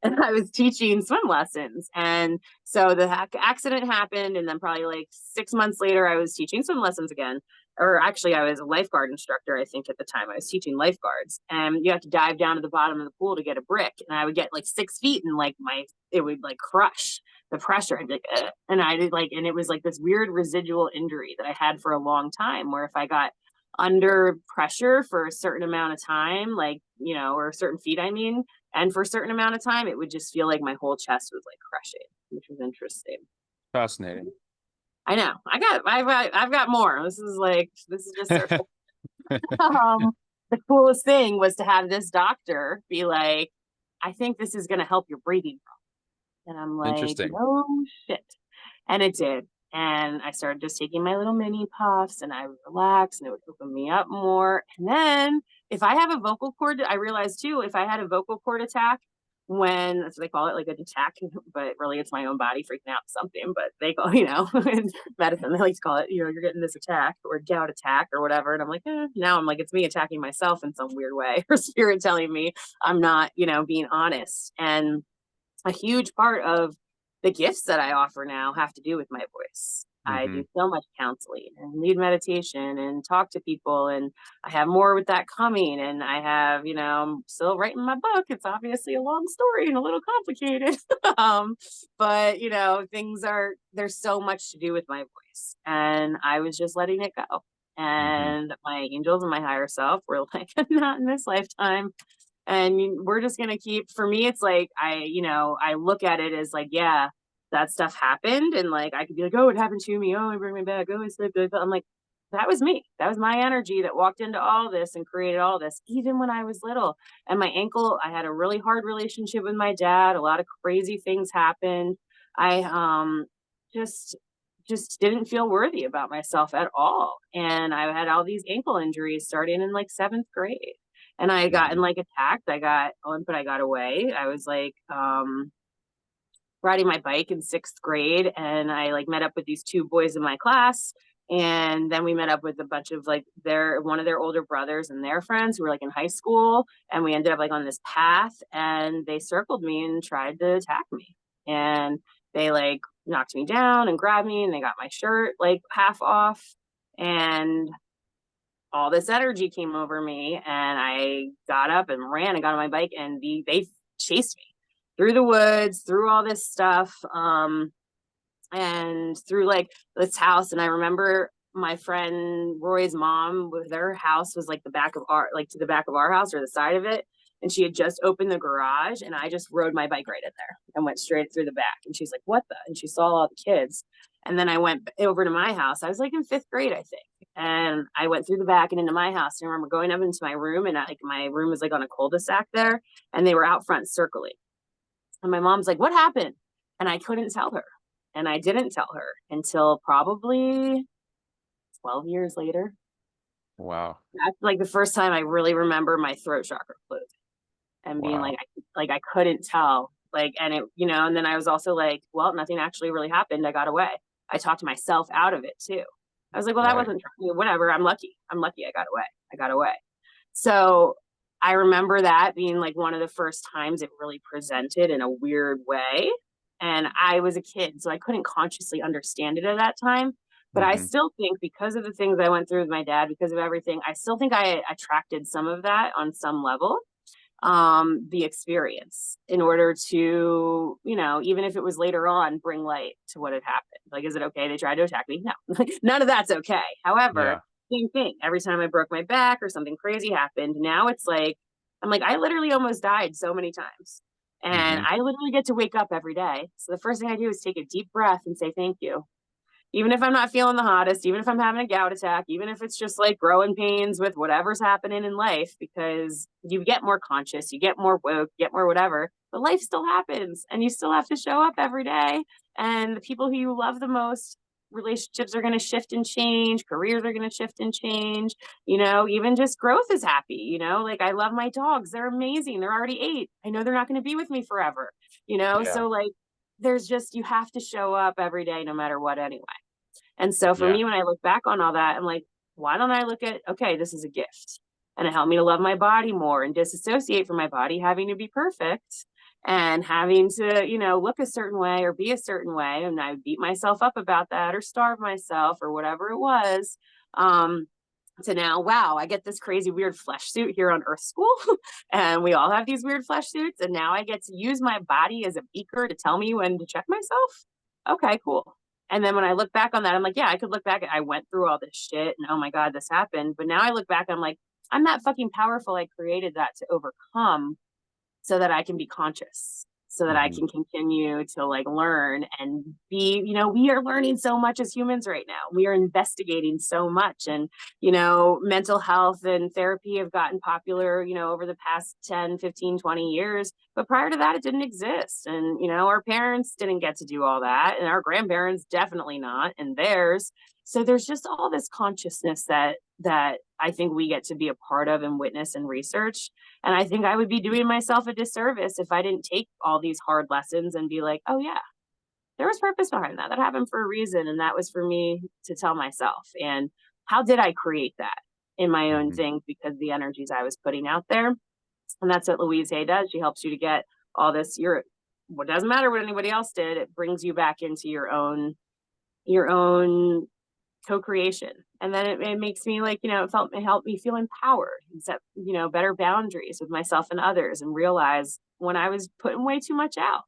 And I was teaching swim lessons. And so the accident happened. And then probably like 6 months later, I was teaching swim lessons again. Or actually, I was a lifeguard instructor, I think, at the time. I was teaching lifeguards. And you have to dive down to the bottom of the pool to get a brick. And I would get like 6 feet and like it would like crush the pressure. I'd be like, ugh. And I did like, and it was like this weird residual injury that I had for a long time, where if I got under pressure for a certain amount of time, like, or a certain feet, and for a certain amount of time, it would just feel like my whole chest was like crushing, which was interesting. Fascinating. I know. I've got more. This is just circle. The coolest thing was to have this doctor be like, I think this is going to help your breathing problem. And I'm like, interesting. No shit. And it did. And I started just taking my little mini puffs and I would relax and it would open me up more. And then if I have a vocal cord, I realized too, if I had a vocal cord attack, when that's what they call it, like an attack, but really it's my own body freaking out something, but they call, in medicine, they like to call it, you're getting this attack or gout attack or whatever. And I'm like, now I'm like, it's me attacking myself in some weird way, or spirit telling me I'm not, being honest. And a huge part of the gifts that I offer now have to do with my voice. I do so much counseling and lead meditation and talk to people, and I have more with that coming. And I have, I'm still writing my book. It's obviously a long story and a little complicated. But there's so much to do with my voice, and I was just letting it go. And my angels and my higher self were like, not in this lifetime. And we're just going to keep, for me, it's like, I look at it as like, yeah, that stuff happened. And like, I could be like, oh, it happened to me. Oh, I bring me back. Oh, I slipped. I'm like, that was me. That was my energy that walked into all this and created all this, even when I was little. And my ankle, I had a really hard relationship with my dad. A lot of crazy things happened. I just didn't feel worthy about myself at all. And I had all these ankle injuries starting in like 7th grade. And I had gotten like attacked. But I got away. I was like, riding my bike in 6th grade, and I like met up with these 2 boys in my class. And then we met up with a bunch of like one of their older brothers and their friends who were like in high school. And we ended up like on this path, and they circled me and tried to attack me. And they like knocked me down and grabbed me, and they got my shirt like half off. And all this energy came over me, and I got up and ran and got on my bike, and they chased me through the woods, through all this stuff, and through like this house. And I remember my friend Roy's mom, their house was like to the back of our house or the side of it. And she had just opened the garage, and I just rode my bike right in there and went straight through the back. And she's like, what the? And she saw all the kids. And then I went over to my house. I was like in 5th grade, I think. And I went through the back and into my house. And I remember going up into my room, and my room was like on a cul-de-sac there, and they were out front circling. And my mom's like, what happened? And I couldn't tell her. And I didn't tell her until probably 12 years later. Wow. That's like the first time I really remember my throat chakra closing and being like I couldn't tell. Like, and it, and then I was also like, well, nothing actually really happened. I got away. I talked myself out of it too. I was like, well, that wasn't whatever. I'm lucky. I got away. So I remember that being like one of the first times it really presented in a weird way. And I was a kid, so I couldn't consciously understand it at that time. But I still think, because of the things I went through with my dad, because of everything, I still think I attracted some of that on some level, the experience, in order to, even if it was later on, bring light to what had happened. Like, is it okay they tried to attack me? No, none of that's okay. However, same thing. Every time I broke my back or something crazy happened, now it's like, I'm like, I literally almost died so many times. And I literally get to wake up every day. So the first thing I do is take a deep breath and say, thank you. Even if I'm not feeling the hottest, even if I'm having a gout attack, even if it's just like growing pains with whatever's happening in life, because you get more conscious, you get more woke, get more whatever, but life still happens, and you still have to show up every day. And the people who you love the most, relationships are going to shift and change, careers are going to shift and change, even just growth is happy, like I love my dogs. They're amazing. They're already 8. I know they're not going to be with me forever, so like, there's just, you have to show up every day, no matter what, anyway. And so for me, when I look back on all that, I'm like, why don't I look at, okay, this is a gift, and it helped me to love my body more and disassociate from my body having to be perfect and having to, look a certain way or be a certain way. And I would beat myself up about that or starve myself or whatever it was. To now, wow, I get this crazy weird flesh suit here on Earth School, and we all have these weird flesh suits, and now I get to use my body as a beaker to tell me when to check myself. Okay, cool. And then when I look back on that, I'm like, yeah, I could look back at, I went through all this shit, and oh my God, this happened. But now I look back, I'm like, I'm that fucking powerful. I created that to overcome so that I can be conscious, so that I can continue to like learn and be, we are learning so much as humans right now. We are investigating so much, and, mental health and therapy have gotten popular, over the past 10, 15, 20 years. But prior to that, it didn't exist. And, our parents didn't get to do all that, and our grandparents definitely not, and theirs. So there's just all this consciousness that that I think we get to be a part of and witness and research. And I think I would be doing myself a disservice if I didn't take all these hard lessons and be like, oh yeah, there was purpose behind that. That happened for a reason. And that was for me to tell myself. And how did I create that in my own Mhm. thing? Because the energies I was putting out there. And that's what Louise Hay does. She helps you to get all this, what doesn't matter what anybody else did, it brings you back into your own co-creation. And then it makes me like, it helped me feel empowered and set, better boundaries with myself and others, and realize when I was putting way too much out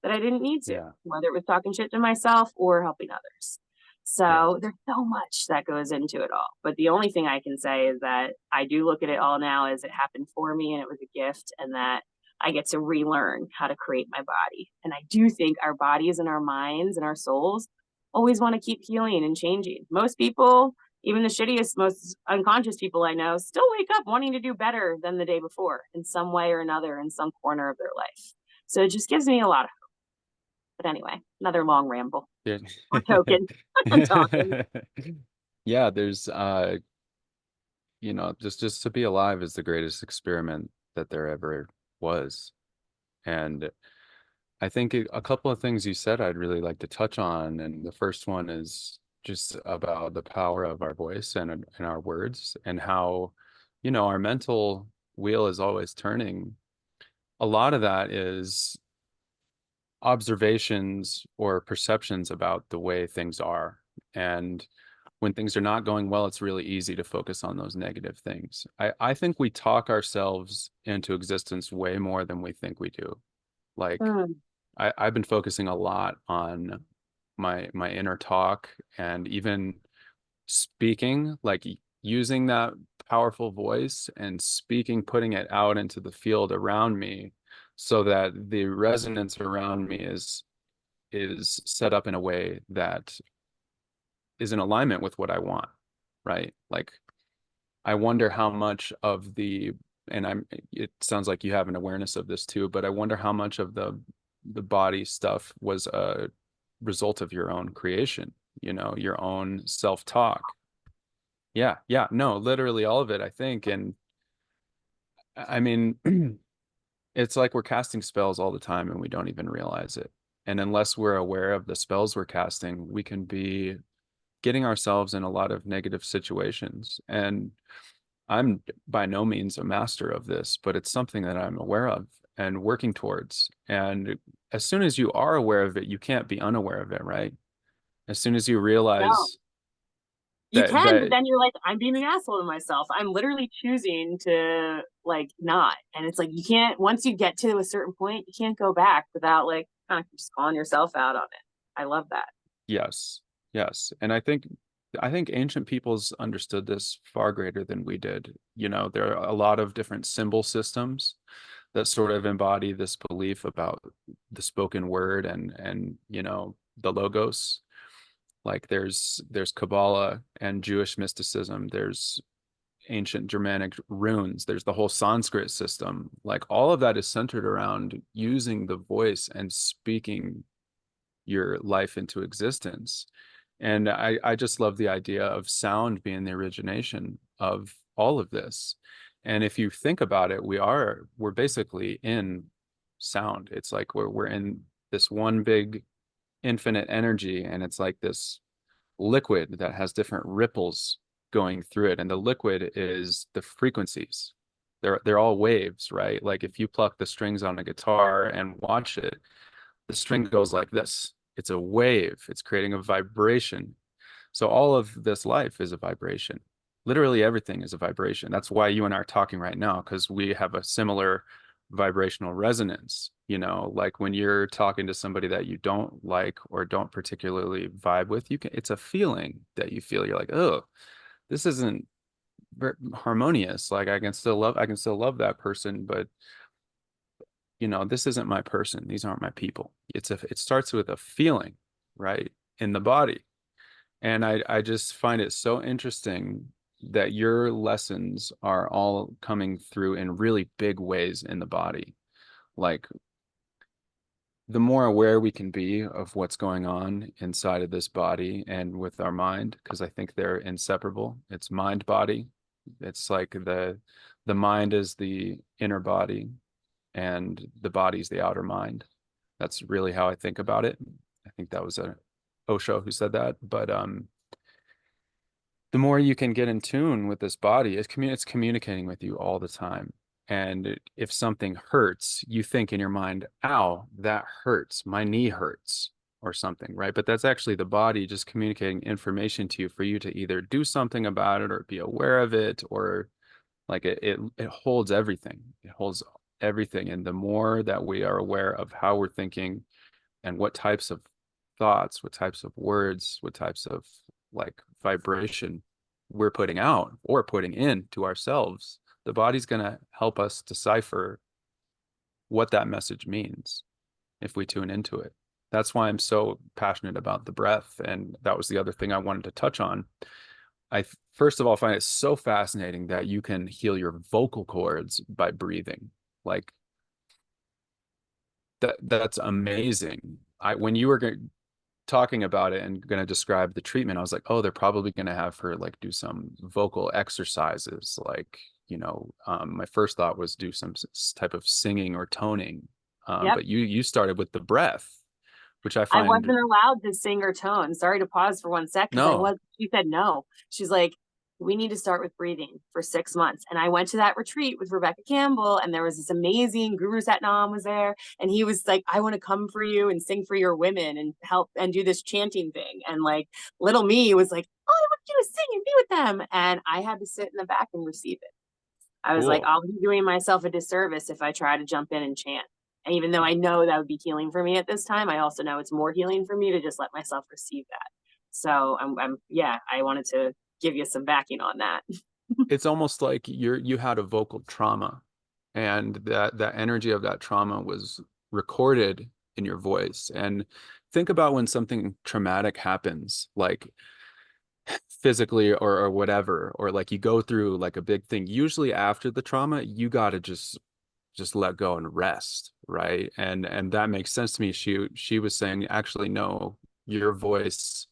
that I didn't need to, Yeah. whether it was talking shit to myself or helping others. Yeah. So there's so much that goes into it all. But the only thing I can say is that I do look at it all now as it happened for me and it was a gift, and that I get to relearn how to create my body. And I do think our bodies and our minds and our souls always want to keep healing and changing. Most people, even the shittiest, most unconscious people I know, still wake up wanting to do better than the day before in some way or another in some corner of their life. So it just gives me a lot of hope. But anyway, another long ramble Yeah. or token. I'm talking. Yeah, there's just to be alive is the greatest experiment that there ever was. And I think a couple of things you said I'd really like to touch on. And the first one is just about the power of our voice and our words, and how, our mental wheel is always turning. A lot of that is observations or perceptions about the way things are. And when things are not going well, it's really easy to focus on those negative things. I think we talk ourselves into existence way more than we think we do. Like, Mm, I've been focusing a lot on my inner talk, and even speaking, like using that powerful voice and speaking, putting it out into the field around me, so that the resonance around me is set up in a way that is in alignment with what I want, right? Like, I wonder how much of and it sounds like you have an awareness of this too, but I wonder how much of the body stuff was a result of your own creation, your own self-talk. Yeah, yeah, no, literally all of it, I think. And I mean, it's like we're casting spells all the time and we don't even realize it. And unless we're aware of the spells we're casting, we can be getting ourselves in a lot of negative situations. And I'm by no means a master of this, but it's something that I'm aware of and working towards. And as soon as you are aware of it, you can't be unaware of it, right? As soon as you no, realize you that can, but that then you're like, I'm being an asshole to myself. I'm literally choosing to like not. And it's like, you can't, once you get to a certain point, you can't go back without like kind of just calling yourself out on it. I love that. yes, yes. And I think ancient peoples understood this far greater than we did. There are a lot of different symbol systems that sort of embody this belief about the spoken word and the logos. Like, there's Kabbalah and Jewish mysticism, there's ancient Germanic runes, there's the whole Sanskrit system. Like, all of that is centered around using the voice and speaking your life into existence. And I just love the idea of sound being the origination of all of this. And if you think about it, we're basically in sound. It's like we're in this one big infinite energy, and it's like this liquid that has different ripples going through it. And the liquid is the frequencies. They're all waves, right? Like, if you pluck the strings on a guitar and watch it, the string goes like this. It's a wave. It's creating a vibration. So all of this life is a vibration. Literally everything is a vibration. That's why you and I are talking right now, because we have a similar vibrational resonance. Like, when you're talking to somebody that you don't like or don't particularly vibe with, it's a feeling that you feel. You're like, oh, this isn't harmonious. Like, I can still love that person, but this isn't my person. These aren't my people. It starts with a feeling, right, in the body. And I just find it so interesting that your lessons are all coming through in really big ways in the body. Like, the more aware we can be of what's going on inside of this body and with our mind, because I think they're inseparable. It's mind body. It's like the mind is the inner body and the body's the outer mind. That's really how I think about it. I think that was a Osho who said that. But the more you can get in tune with this body, it's communicating with you all the time. And if something hurts, you think in your mind, ow, that hurts. My knee hurts or something, right? But that's actually the body just communicating information to you for you to either do something about it or be aware of it, or like it holds everything. It holds everything. And the more that we are aware of how we're thinking and what types of thoughts, what types of words, what types of like vibration we're putting out or putting in to ourselves, the body's going to help us decipher what that message means if we tune into it. That's why I'm so passionate about the breath. And that was the other thing I wanted to touch on. I first of all find it so fascinating that you can heal your vocal cords by breathing. Like that's amazing. When you were talking about it and going to describe the treatment, I was like, oh, they're probably going to have her like do some vocal exercises. Like, my first thought was do some type of singing or toning. Yep. But you started with the breath, which I I find wasn't allowed to sing or tone. Sorry to pause for 1 sec, because I no. was. She said no. She's like, we need to start with breathing for 6 months. And I went to that retreat with Rebecca Campbell, and there was this amazing Guru Satnam was there, and he was like, I want to come for you and sing for your women and help and do this chanting thing. And like little me was like, all I want to do is sing and be with them. And I had to sit in the back and receive it. I was like, Cool. I'll be doing myself a disservice if I try to jump in and chant. And even though I know that would be healing for me at this time, I also know it's more healing for me to just let myself receive that. So yeah, I wanted to give you some backing on that. It's almost like you had a vocal trauma, and that energy of that trauma was recorded in your voice. And think about when something traumatic happens, like physically or whatever, or like you go through like a big thing. Usually after the trauma, you got to just let go and rest, right? And that makes sense to me. She was saying, actually, no, your voice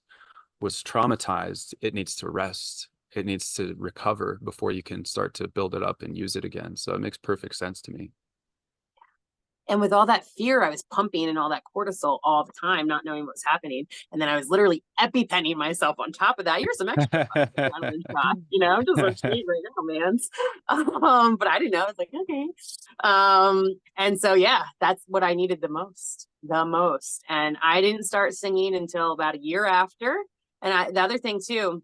was traumatized. It needs to rest. It needs to recover before you can start to build it up and use it again. So it makes perfect sense to me. And with all that fear, I was pumping and all that cortisol all the time, not knowing what was happening. And then I was literally epipenning myself on top of that. Here's some extra adrenaline shot, I'm just on speed right now, man. But I didn't know. I was like, okay. And so, yeah, that's what I needed the most. And I didn't start singing until about a year after. And the other thing too,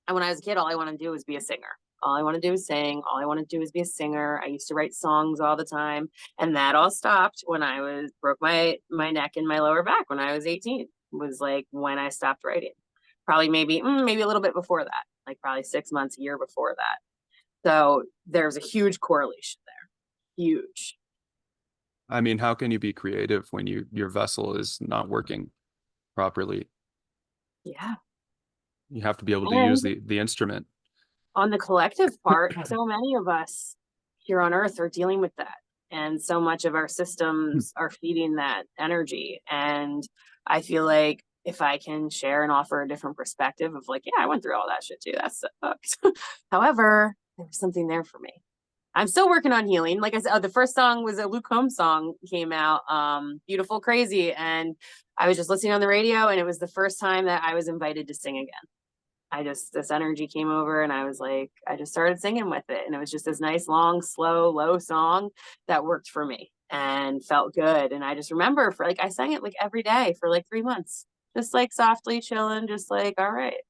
and when I was a kid, all I wanted to do was be a singer. All I want to do is sing. All I want to do is be a singer. I used to write songs all the time. And that all stopped when I broke my neck and my lower back when I was 18. Was like when I stopped writing. Probably maybe a little bit before that, like probably 6 months, a year before that. So there's a huge correlation there. Huge. I mean, how can you be creative when your vessel is not working properly? Yeah. You have to be able to use And the instrument. on the collective part, so many of us here on earth are dealing with that. And so much of our systems are feeding that energy. And I feel like if I can share and offer a different perspective of like, yeah, I went through all that shit too. That sucked. However, there was something there for me. I'm still working on healing. Like I said, the first song was a Luke Combs song, came out, Beautiful Crazy. And I was just listening on the radio, and it was the first time that I was invited to sing again. This energy came over, and I was like, I just started singing with it. And it was just this nice, long, slow, low song that worked for me and felt good. And I just remember I sang it like every day for like 3 months, just like softly chilling, just like, all right.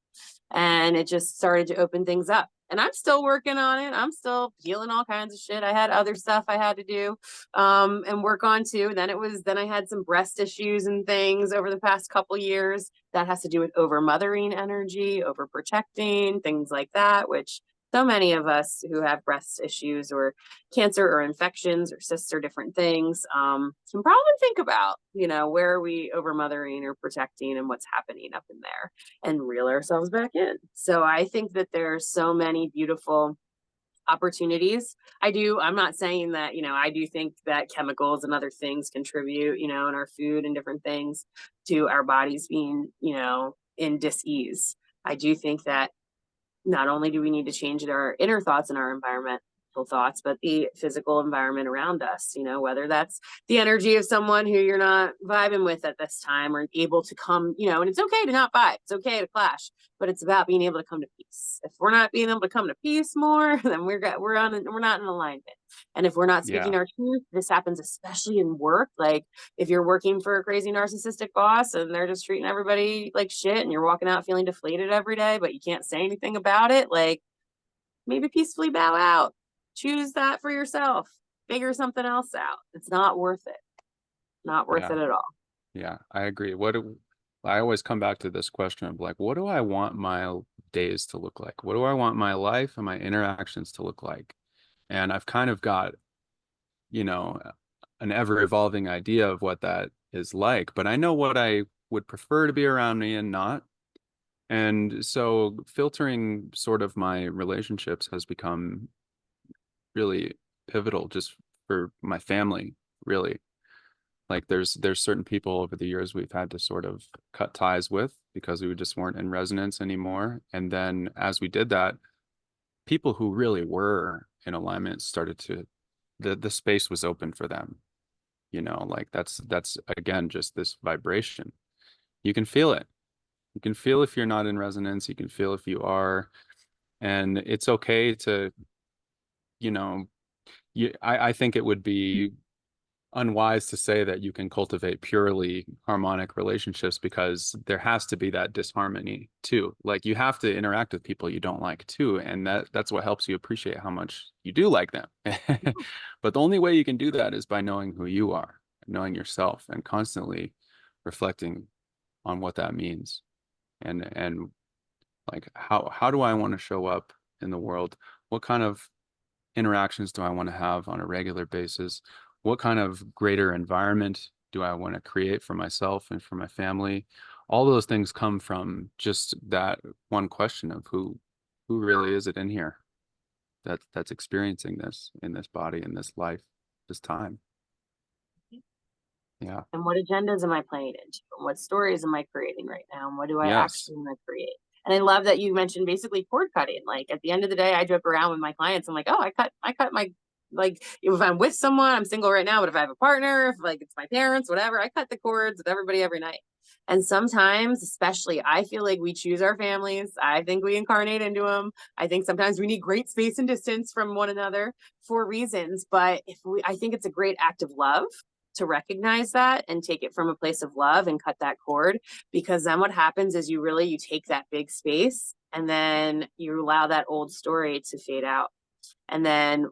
And it just started to open things up. And I'm still working on it. I'm still healing all kinds of shit. I had other stuff I had to do and work on too. And then I had some breast issues and things over the past couple years that has to do with over mothering energy, over protecting, things like that, which so many of us who have breast issues or cancer or infections or cysts or different things can probably think about, where are we over mothering or protecting and what's happening up in there, and reel ourselves back in. So I think that there's so many beautiful opportunities. I'm not saying that, I do think that chemicals and other things contribute, in our food and different things to our bodies being, in dis-ease. I do think that not only do we need to change our inner thoughts and our environmental thoughts, but the physical environment around us, whether that's the energy of someone who you're not vibing with at this time or able to come, and it's okay to not vibe. It's okay to clash, but it's about being able to come to peace. If we're not being able to come to peace more, then we're not in alignment. And if we're not speaking our truth, this happens especially in work. Like if you're working for a crazy narcissistic boss and they're just treating everybody like shit and you're walking out feeling deflated every day, but you can't say anything about it, like maybe peacefully bow out. Choose that for yourself. Figure something else out. It's not worth it. Not worth it at all. Yeah, I agree. I always come back to this question of like, what do I want my days to look like? What do I want my life and my interactions to look like? And I've kind of got, an ever evolving idea of what that is like, but I know what I would prefer to be around me and not. And so filtering sort of my relationships has become really pivotal just for my family, really. Like there's certain people over the years we've had to sort of cut ties with because we just weren't in resonance anymore. And then as we did that, people who really were in alignment started to the space was open for them. Like that's again just this vibration. You can feel it. You can feel if you're not in resonance, you can feel if you are. And it's okay to, I think it would be unwise to say that you can cultivate purely harmonic relationships because there has to be that disharmony too. Like you have to interact with people you don't like too, and that's what helps you appreciate how much you do like them. But the only way you can do that is by knowing who you are, knowing yourself, and constantly reflecting on what that means, and like how do I want to show up in the world? What kind of interactions do I want to have on a regular basis? What kind of greater environment do I want to create for myself and for my family? All those things come from just that one question of who really is it in here that's experiencing this in this body, in this life, this time. Yeah. And what agendas am I playing into? And what stories am I creating right now? And what do I Yes. actually want to create? And I love that you mentioned basically cord cutting. Like at the end of the day, I joke around with my clients. I'm like, oh, I cut my, like if I'm with someone, I'm single right now, but if I have a partner, if like it's my parents, whatever, I cut the cords with everybody every night. And sometimes, especially, I feel like we choose our families. I think we incarnate into them. I think sometimes we need great space and distance from one another for reasons. But I think it's a great act of love to recognize that and take it from a place of love and cut that cord, because then what happens is you take that big space and then you allow that old story to fade out. And then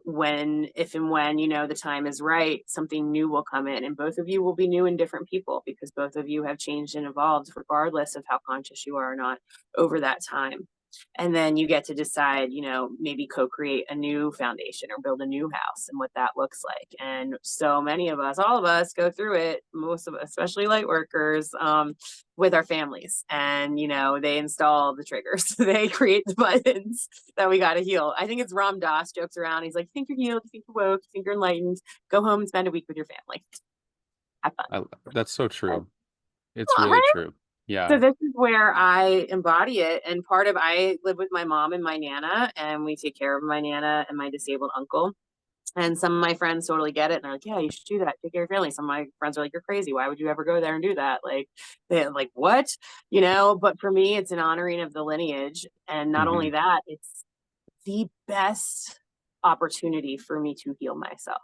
if and when, the time is right, something new will come in and both of you will be new and different people because both of you have changed and evolved regardless of how conscious you are or not over that time. And then you get to decide, maybe co-create a new foundation or build a new house and what that looks like. And so many of us, all of us go through it, most of us, especially light workers, with our families. And, they install the triggers. They create the buttons that we got to heal. I think it's Ram Dass jokes around. He's like, you think you're healed, you think you're woke, you think you're enlightened, go home and spend a week with your family. Have fun. That's so true. It's Well, really right? true. Yeah. So this is where I embody it. And I live with my mom and my Nana, and we take care of my Nana and my disabled uncle. And some of my friends totally get it. And they're like, yeah, you should do that. Take care of your family. Some of my friends are like, you're crazy. Why would you ever go there and do that? Like, they're like, what? But for me, it's an honoring of the lineage. And not only that, it's the best opportunity for me to heal myself.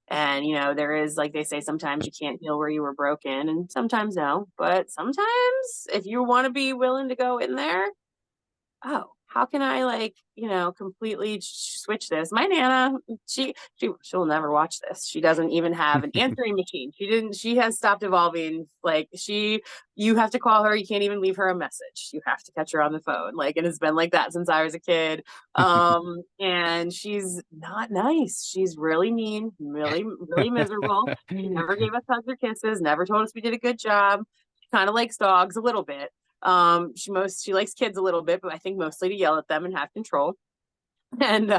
And, there is, like they say, sometimes you can't heal where you were broken and sometimes no, but sometimes if you want to be willing to go in there, oh, how can I completely switch this? My Nana, she'll never watch this. She doesn't even have an answering machine. She has stopped evolving. You have to call her. You can't even leave her a message. You have to catch her on the phone. And it's been like that since I was a kid. And she's not nice. She's really mean, really, really miserable. She never gave us hugs or kisses, never told us we did a good job. She kind of likes dogs a little bit. She likes kids a little bit, but I think mostly to yell at them and have control. And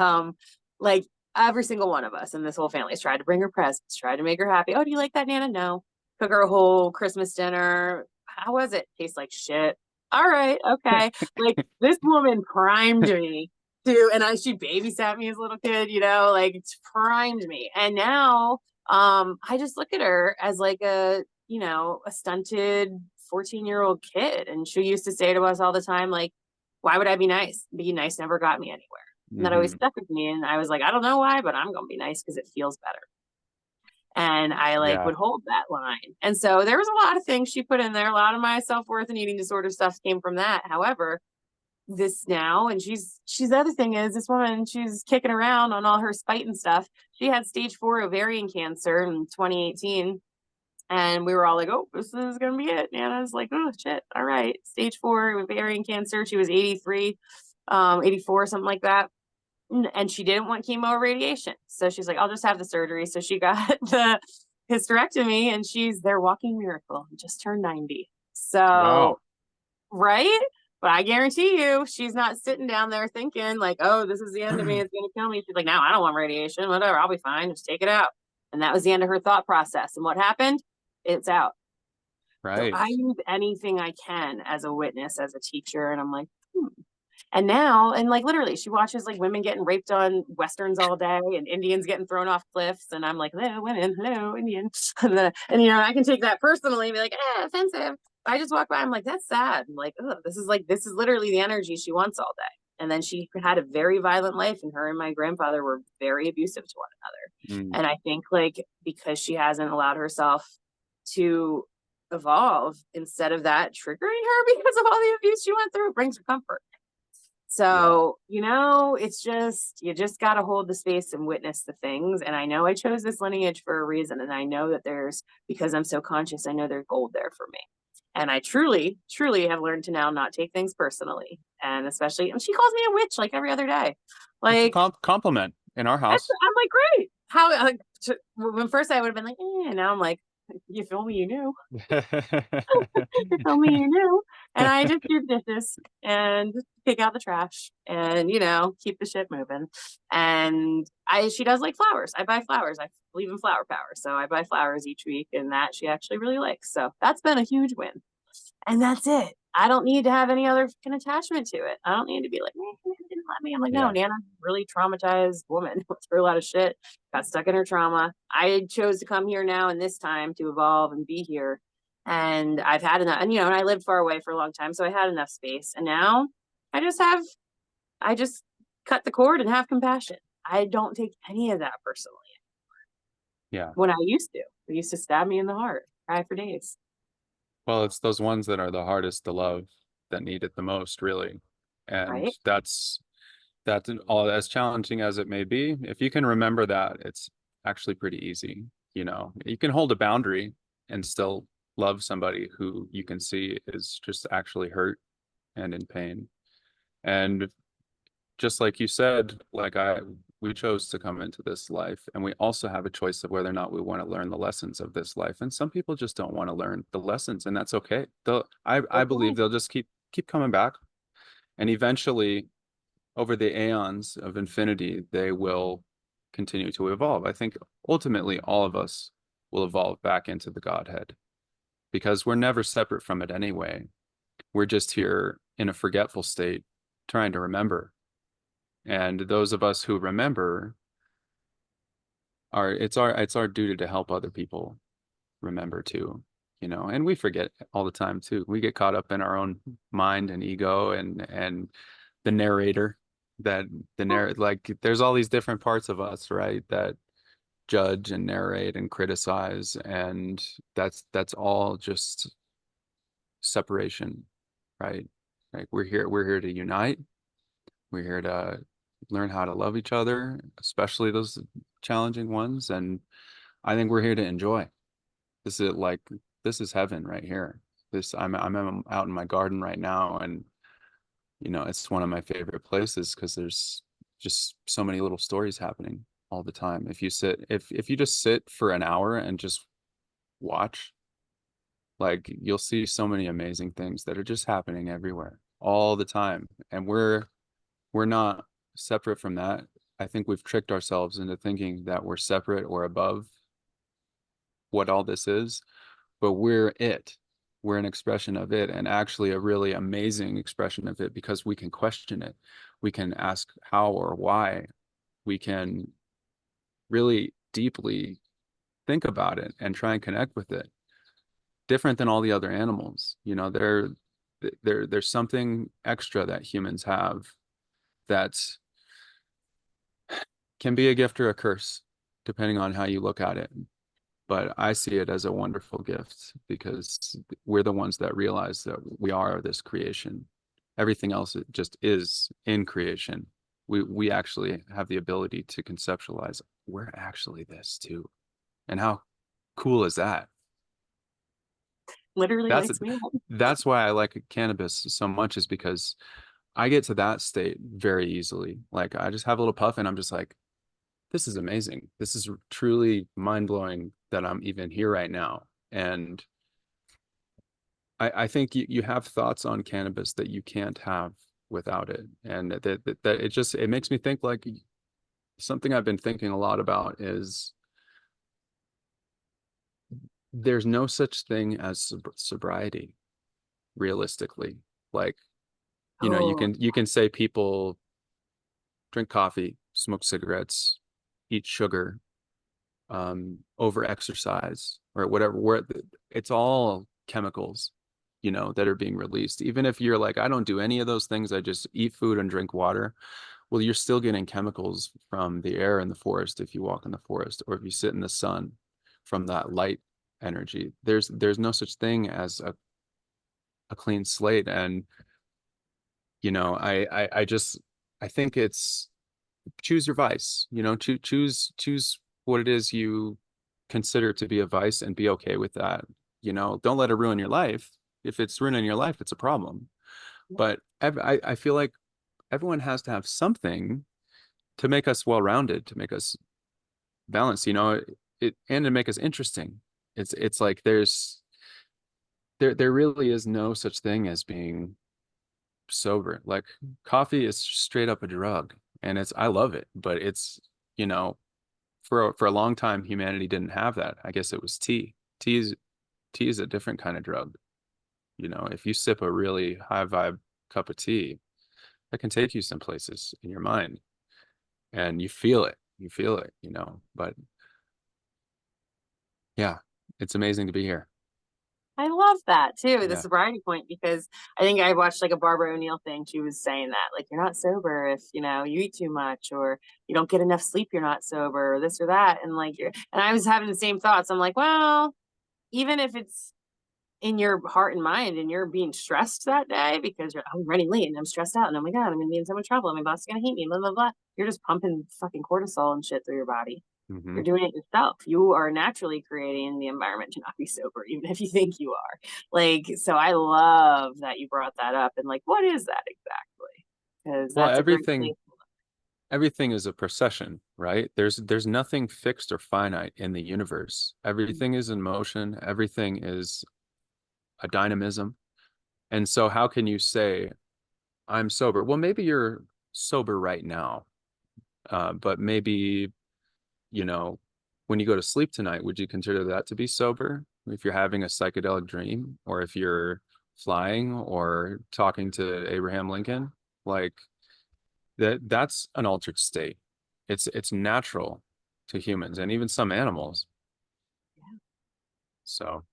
Like every single one of us in this whole family has tried to bring her presents, tried to make her happy. Oh, do you like that, Nana? No. Cook her a whole Christmas dinner. How was it? Tastes like shit. All right, okay. Like this woman primed me to, and she babysat me as a little kid, you know, like it's primed me. And now, I just look at her as like a, you know, a stunted 14-year-old kid. And she used to say to us all the time, like, why would I be nice? Being nice never got me anywhere. And that always Mm-hmm. stuck with me. And I was like, I don't know why, but I'm gonna be nice because it feels better. And I like Yeah. would hold that line. And so there was a lot of things she put in there. A lot of my self-worth and eating disorder stuff came from that. However, this now, and she's the other thing is this woman, she's kicking around on all her spite and stuff. She had stage 4 ovarian cancer in 2018. And we were all like, oh, this is gonna be it. Nana's like, oh shit, all right. Stage 4 ovarian cancer. She was 83, 84, something like that. And she didn't want chemo or radiation. So she's like, I'll just have the surgery. So she got the hysterectomy, and she's their walking miracle, just turned 90. So, Wow. right? But I guarantee you, she's not sitting down there thinking, like, oh, this is the end of me. It's going to kill me. She's like, no, I don't want radiation. Whatever. I'll be fine. Just take it out. And that was the end of her thought process. And what happened? It's out. So Right. I use anything I can as a witness, as a teacher. And I'm like, and now, and like literally, she watches like women getting raped on westerns all day, and Indians getting thrown off cliffs, and I'm like, hello, women, hello, Indians, and you know, I can take that personally and be like, offensive. I just walk by, I'm like, that's sad. I'm like, oh, this is literally the energy she wants all day. And then she had a very violent life, and her and my grandfather were very abusive to one another. Mm. And I think like because she hasn't allowed herself to evolve, instead of that triggering her because of all the abuse she went through, it brings her comfort. Yeah. So, you know, it's just, you just got to hold the space and witness the things. And I know I chose this lineage for a reason. And I know that because I'm so conscious, I know there's gold there for me. And I truly, truly have learned to now not take things personally. And especially, and she calls me a witch like every other day. It's a Like, compliment in our house. I'm like, great. How, like, when first I would have been like, and now I'm like, you feel me, you knew. You told me you knew. And I just do dishes and take out the trash and, you know, keep the shit moving. And she does like flowers. I buy flowers. I believe in flower power. So I buy flowers each week, and that she actually really likes. So that's been a huge win. And that's it. I don't need to have any other fucking attachment to it. I don't need to be like, didn't let me. I'm like, no, Yeah. Nana, really traumatized woman, went through a lot of shit, got stuck in her trauma. I chose to come here now and this time to evolve and be here. And I've had enough, and you know, and I lived far away for a long time, so I had enough space. And now I just cut the cord and have compassion. I don't take any of that personally. Yeah. When I used to, it used to stab me in the heart, cry for days. Well, it's those ones that are the hardest to love that need it the most, really. And Right? that's all as challenging as it may be. If you can remember that, it's actually pretty easy. You know, you can hold a boundary and still love somebody who you can see is just actually hurt and in pain. And just like you said, we chose to come into this life, and we also have a choice of whether or not we want to learn the lessons of this life. And some people just don't want to learn the lessons, and that's okay. I believe Okay. they'll just keep coming back, and eventually, over the aeons of infinity, they will continue to evolve. I think ultimately all of us will evolve back into the Godhead because we're never separate from it anyway. We're just here in a forgetful state, trying to remember. And those of us who remember it's our duty to help other people remember too, you know. And we forget all the time too. We get caught up in our own mind and ego and the narrator that like there's all these different parts of us, right, that judge and narrate and criticize, and that's all just separation, right? Like we're here to unite. We're here to learn how to love each other, especially those challenging ones. And I think we're here to enjoy. This is like this is heaven right here. I'm out in my garden right now, and you know, it's one of my favorite places because there's just so many little stories happening all the time. If you just sit for an hour and just watch, like you'll see so many amazing things that are just happening everywhere all the time. And we're not separate from that. I think we've tricked ourselves into thinking that we're separate or above what all this is, but we're it. We're an expression of it, and actually a really amazing expression of it, because we can question it. We can ask how or why. We can really deeply think about it and try and connect with it. Different than all the other animals. You know, there's something extra that humans have that can be a gift or a curse, depending on how you look at it. But I see it as a wonderful gift, because we're the ones that realize that we are this creation. Everything else just is in creation. We actually have the ability to conceptualize we're actually this too. And how cool is that? Literally That's lights me up. that's why I like cannabis so much, is because I get to that state very easily. Like I just have a little puff and I'm just like, this is amazing. This is truly mind-blowing that I'm even here right now. And I think you have thoughts on cannabis that you can't have without it. And that it makes me think, like, something I've been thinking a lot about is there's no such thing as sobriety, realistically. Like, you know, Oh, you can say people drink coffee, smoke cigarettes, eat sugar, over exercise or whatever, where it's all chemicals, you know, that are being released. Even if you're like, I don't do any of those things, I just eat food and drink water. Well, you're still getting chemicals from the air in the forest if you walk in the forest, or if you sit in the sun, from that light energy. There's no such thing as a clean slate. And you know, I just I think it's choose your vice, you know, choose what it is you consider to be a vice, and be okay with that. You know, don't let it ruin your life. If it's ruining your life, it's a problem. But I feel like everyone has to have something to make us well-rounded, to make us balanced, you know, it and to make us interesting. It's like there really is no such thing as being sober. Like coffee is straight up a drug, and I love it, but it's, you know, for a long time humanity didn't have that. I guess it was tea. Tea is a different kind of drug. You know, if you sip a really high vibe cup of tea, that can take you some places in your mind, and you feel it, you know. But yeah, it's amazing to be here. I love that too, the Yeah. sobriety point, because I think I watched like a Barbara O'Neill thing. She was saying that, like, you're not sober if, you know, you eat too much, or you don't get enough sleep, you're not sober, or this or that. And like, and I was having the same thoughts. I'm like, well, even if it's in your heart and mind and you're being stressed that day because you're, I'm running late and I'm stressed out and oh my God, I'm gonna be in so much trouble. My boss is gonna hate me, blah, blah, blah. You're just pumping fucking cortisol and shit through your body. Hmm. You're doing it yourself. You are naturally creating the environment to not be sober, even if you think you are. Like, so I love that you brought that up. And like, what is that exactly? Because Well, that's a great place. everything is a procession, right? There's nothing fixed or finite in the universe. Everything is in motion. Everything is a dynamism. And so how can you say I'm sober? Well, maybe you're sober right now, but maybe, you know, when you go to sleep tonight, would you consider that to be sober? If you're having a psychedelic dream, or if you're flying or talking to Abraham Lincoln, like that's an altered state. It's natural to humans and even some animals. So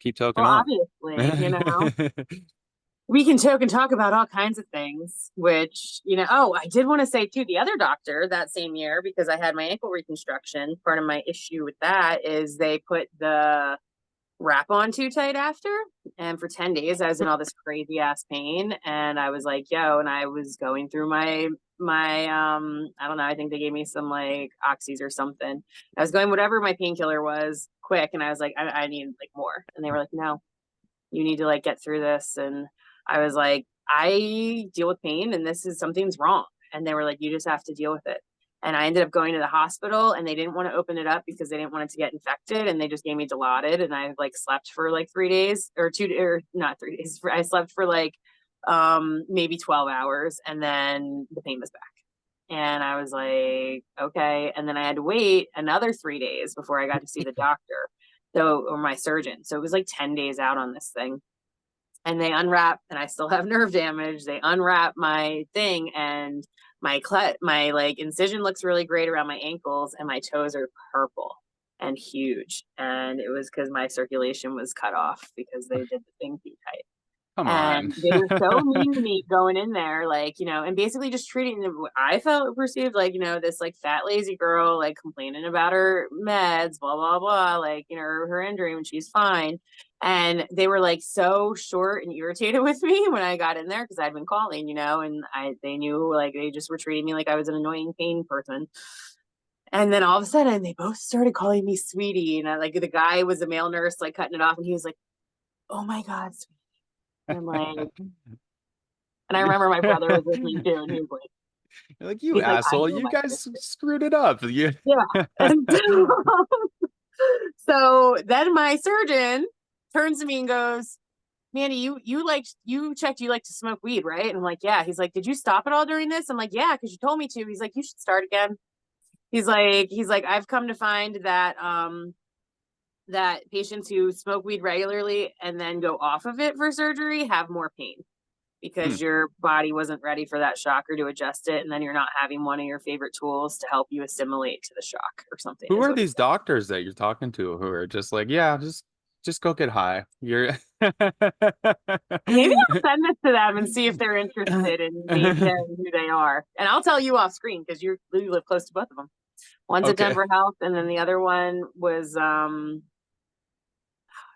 keep toking Well, on. obviously, you know, we can joke and talk about all kinds of things, which, you know, oh, I did want to say too, the other doctor that same year, because I had my ankle reconstruction, part of my issue with that is they put the wrap on too tight after. And for 10 days, I was in all this crazy ass pain. And I was like, yo, and I was going through I don't know, I think they gave me some like oxys or something. I was going whatever my painkiller was quick. And I was like, I need like more. And they were like, no, you need to like get through this. And I was like, I deal with pain and this is something's wrong. And they were like, you just have to deal with it. And I ended up going to the hospital and they didn't want to open it up because they didn't want it to get infected. And they just gave me Dilaudid and I like slept for like 3 days or not 3 days. I slept for like maybe 12 hours and then the pain was back. And I was like, okay. And then I had to wait another 3 days before I got to see the doctor. So, or my surgeon. So it was like 10 days out on this thing. And they unwrap, and I still have nerve damage. They unwrap my thing, and my like incision looks really great around my ankles, and my toes are purple and huge. And it was because my circulation was cut off because they did the thing too tight. Come on. And they were so mean to me going in there, like, and basically just treating them. I felt perceived like, this like fat, lazy girl, like complaining about her meds, blah, blah, blah, like, her injury when she's fine. And they were like so short and irritated with me when I got in there because I'd been calling, and they knew like they just were treating me like I was an annoying pain person. And then all of a sudden they both started calling me sweetie. And like the guy was a male nurse, like cutting it off, and he was like, oh my God, sweetie. And I'm like, and I remember my brother was with me too, and he was like, You're like, you asshole, you guys screwed it up. Yeah. And so then my surgeon turns to me and goes, Mandee, you checked you like to smoke weed, right? And I'm like, yeah. He's like, did you stop it all during this? I'm like, yeah, because you told me to. He's like, you should start again. He's like, I've come to find that that patients who smoke weed regularly and then go off of it for surgery have more pain because your body wasn't ready for that shocker to adjust it, and then you're not having one of your favorite tools to help you assimilate to the shock or something. Who are these doctors that you're talking to who are just like, yeah, just go get high? You're Maybe I'll send this to them and see if they're interested in me sharing who they are. And I'll tell you off screen because you live close to both of them. One's at Denver Health, and then the other one was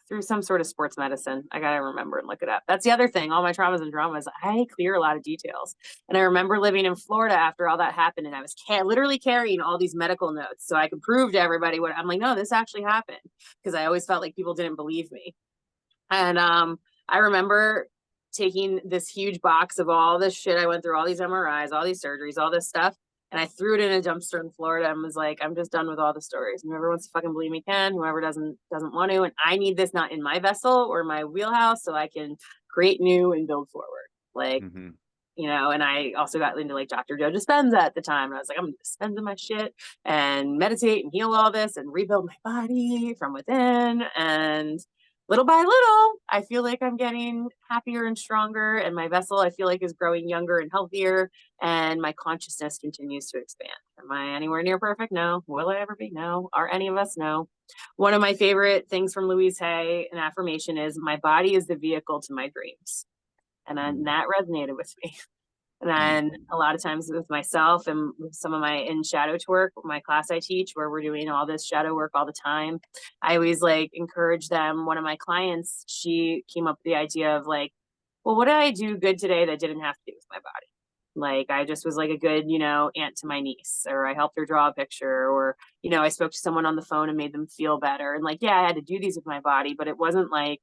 through some sort of sports medicine. I gotta remember and look it up. That's the other thing. All my traumas and dramas, I clear a lot of details. And I remember living in Florida after all that happened, and I was literally carrying all these medical notes so I could prove to everybody what I'm like. No, this actually happened, because I always felt like people didn't believe me. And I remember taking this huge box of all this shit I went through, all these MRIs, all these surgeries, all this stuff, and I threw it in a dumpster in Florida and was like, I'm just done with all the stories. Whoever wants to fucking believe me can. Whoever doesn't want to. And I need this not in my vessel or my wheelhouse so I can create new and build forward. Like, and I also got into like Dr. Joe Dispenza at the time. And I was like, I'm gonna Dispenza my shit and meditate and heal all this and rebuild my body from within. And little by little, I feel like I'm getting happier and stronger, and my vessel, I feel like, is growing younger and healthier, and my consciousness continues to expand. Am I anywhere near perfect? No. Will I ever be? No. Are any of us? No. One of my favorite things from Louise Hay, an affirmation, is my body is the vehicle to my dreams. And that resonated with me. And then a lot of times with myself and with some of my in shadow work, my class I teach, where we're doing all this shadow work all the time, I always like encourage them. One of my clients, she came up with the idea of like, well, what did I do good today that didn't have to do with my body? Like I just was like a good, aunt to my niece, or I helped her draw a picture, or, I spoke to someone on the phone and made them feel better. And like, yeah, I had to do these with my body, but it wasn't like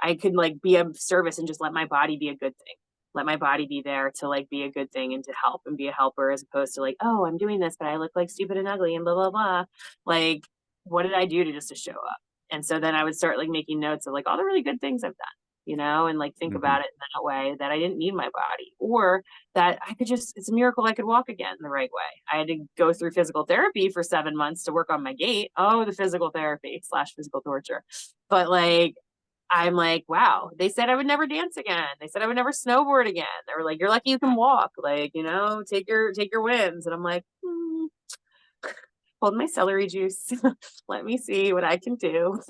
I could like be of service and just let my body be a good thing. Let my body be there to like be a good thing and to help and be a helper, as opposed to like, oh, I'm doing this, but I look like stupid and ugly and blah, blah, blah. Like, what did I do to show up? And so then I would start like making notes of like all the really good things I've done, and like think about it in that way, that I didn't need my body, or that I could it's a miracle I could walk again the right way. I had to go through physical therapy for 7 months to work on my gait. Oh, the physical therapy / physical torture. But like, I'm like, wow, they said I would never dance again. They said I would never snowboard again. They were like, you're lucky you can walk, like, take your wins. And I'm like, hold my celery juice. Let me see what I can do.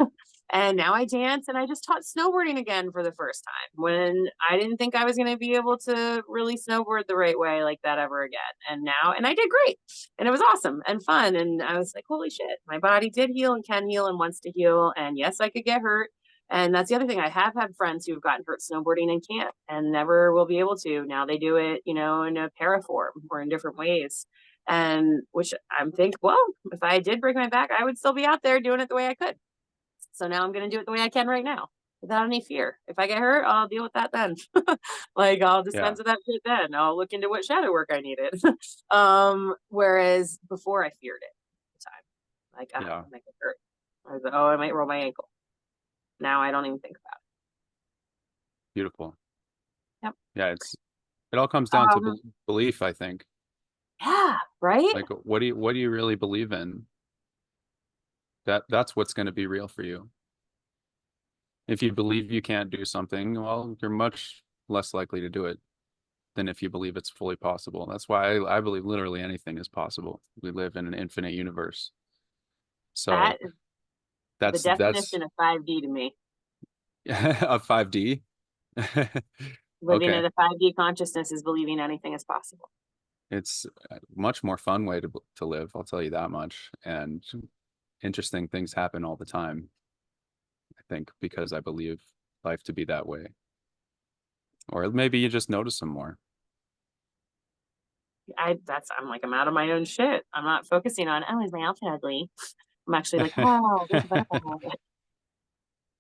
And now I dance, and I just taught snowboarding again for the first time when I didn't think I was going to be able to really snowboard the right way like that ever again. And I did great, and it was awesome and fun. And I was like, holy shit, my body did heal and can heal and wants to heal. And yes, I could get hurt. And that's the other thing. I have had friends who've gotten hurt snowboarding and can't, and never will be able to. Now they do it, in a paraform or in different ways. And which I'm thinking, well, if I did break my back, I would still be out there doing it the way I could. So now I'm going to do it the way I can right now without any fear. If I get hurt, I'll deal with that then. Like I'll dispense with that shit then. I'll look into what shadow work I needed. Whereas before I feared it at the time. Like, I might get hurt. I was like, oh, I might roll my ankle. Now I don't even think about it. Beautiful. Yep. Yeah, it all comes down to belief, I think. Yeah, right? Like, what do you really believe in? That's what's going to be real for you. If you believe you can't do something, well, you're much less likely to do it than if you believe it's fully possible. That's why I believe literally anything is possible. We live in an infinite universe. So That is the that's definition of 5D to me. a 5D. Living Okay. in a 5D consciousness is believing anything is possible. It's a much more fun way to live, I'll tell you that much. And interesting things happen all the time, I think, because I believe life to be that way. Or maybe you just notice them more. I'm like, I'm out of my own shit. I'm not focusing on, oh, is my outfit ugly? I'm actually like, oh, there's a butterfly.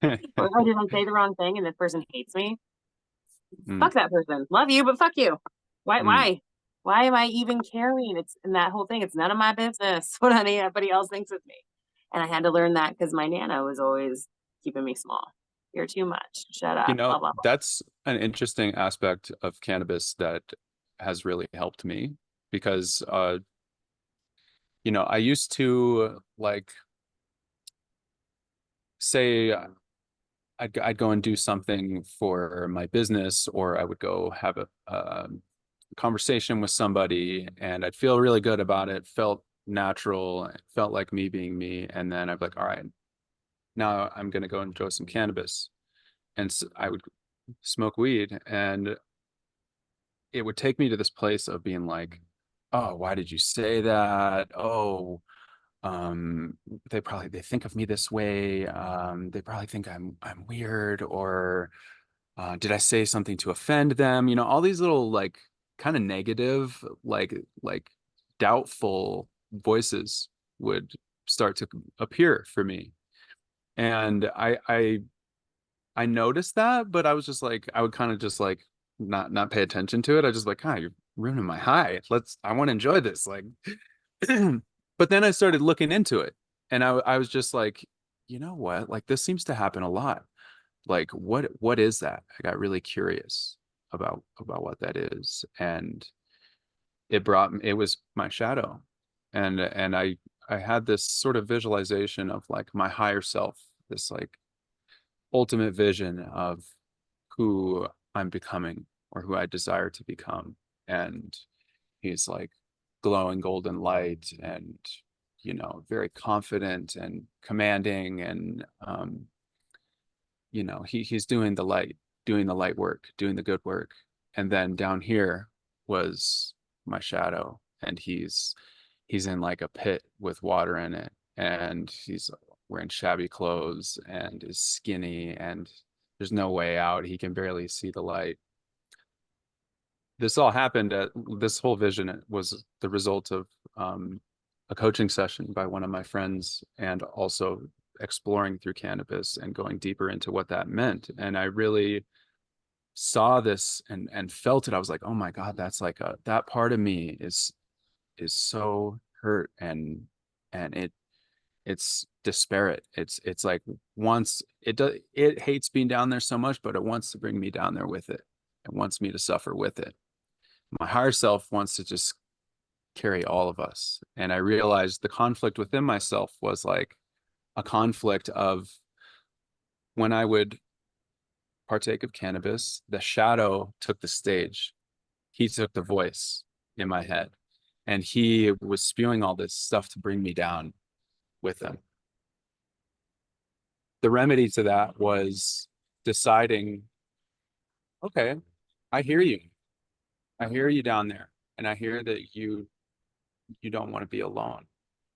Or oh, did I say the wrong thing and this person hates me? Mm, Fuck that person. Love you, but fuck you. Why? mm. Why? Why am I even caring? It's in that whole thing. It's none of my business what anybody else thinks of me. And I had to learn that because my nana was always keeping me small. You're too much. Shut You up. know, Blah blah blah. that's an interesting aspect of cannabis that has really helped me because I used to like say I'd go and do something for my business, or I would go have a conversation with somebody, and I'd feel really good about it. Felt natural, it felt like me being me, and then I'd be like, all right, now I'm gonna go enjoy some cannabis, and so I would smoke weed, and it would take me to this place of being like, oh, why did you say that? Oh, um, they think of me this way. They probably think I'm weird, or did I say something to offend them? All these little like kind of negative, like doubtful voices would start to appear for me. And I noticed that, but I was just like, I would kind of just like not pay attention to it. I just like, you're ruining my high. I want to enjoy this. Like, but then I started looking into it, and I was just like, you know what? Like, this seems to happen a lot. Like, what is that? I got really curious about what that is, and it was my shadow, and I had this sort of visualization of like my higher self, this like ultimate vision of who I'm becoming or who I desire to become. And he's like glowing golden light and, very confident and commanding. And, he's doing the light work, doing the good work. And then down here was my shadow. And he's in like a pit with water in it. And he's wearing shabby clothes and is skinny, and there's no way out. He can barely see the light. This whole vision was the result of a coaching session by one of my friends, and also exploring through cannabis and going deeper into what that meant. And I really saw this and felt it. I was like, oh my God, that's like that part of me is so hurt, and it's disparate. It's like it hates being down there so much, but it wants to bring me down there with it. It wants me to suffer with it. My higher self wants to just carry all of us. And I realized the conflict within myself was like a conflict of when I would partake of cannabis, the shadow took the stage. He took the voice in my head, and he was spewing all this stuff to bring me down with him. The remedy to that was deciding, okay, I hear you. I hear you down there. And I hear that you don't want to be alone.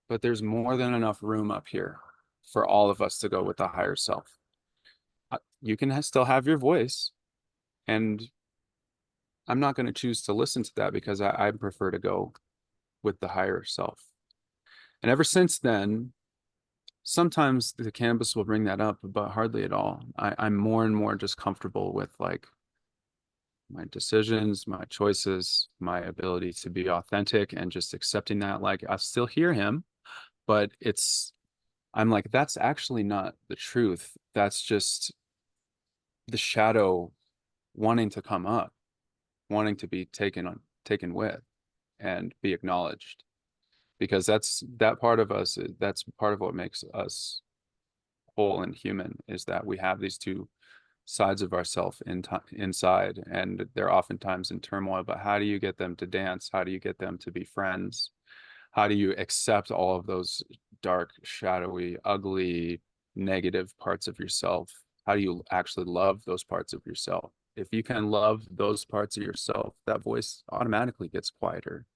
But there's more than enough room up here for all of us to go with the higher self. You can still have your voice, and I'm not going to choose to listen to that because I prefer to go with the higher self. And ever since then, sometimes the cannabis will bring that up, but hardly at all. I'm more and more just comfortable with like my decisions, my choices, my ability to be authentic, and just accepting that. Like, I still hear him, but I'm like, that's actually not the truth. That's just the shadow wanting to come up, wanting to be taken with. and be acknowledged, because that part of us, that's part of what makes us whole and human, is that we have these two sides of ourselves inside, and they're oftentimes in turmoil. But how do you get them to dance? How do you get them to be friends? How do you accept all of those dark, shadowy, ugly, negative parts of yourself? How do you actually love those parts of yourself? If you can love those parts of yourself, that voice automatically gets quieter,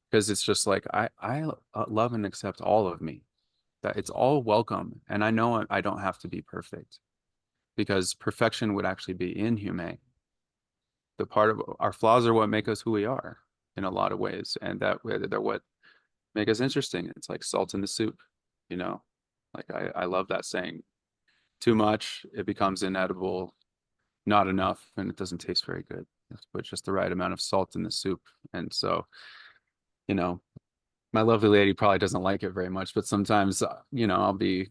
because it's just like, I love and accept all of me, that it's all welcome. And I know I don't have to be perfect, because perfection would actually be inhumane. The part of our flaws are what make us who we are in a lot of ways. And they're what make us interesting. It's like salt in the soup, you know, like I love that saying. Too much, it becomes inedible. Not enough, and it doesn't taste very good. You have to put just the right amount of salt in the soup. And so, you know, my lovely lady probably doesn't like it very much, but sometimes, I'll be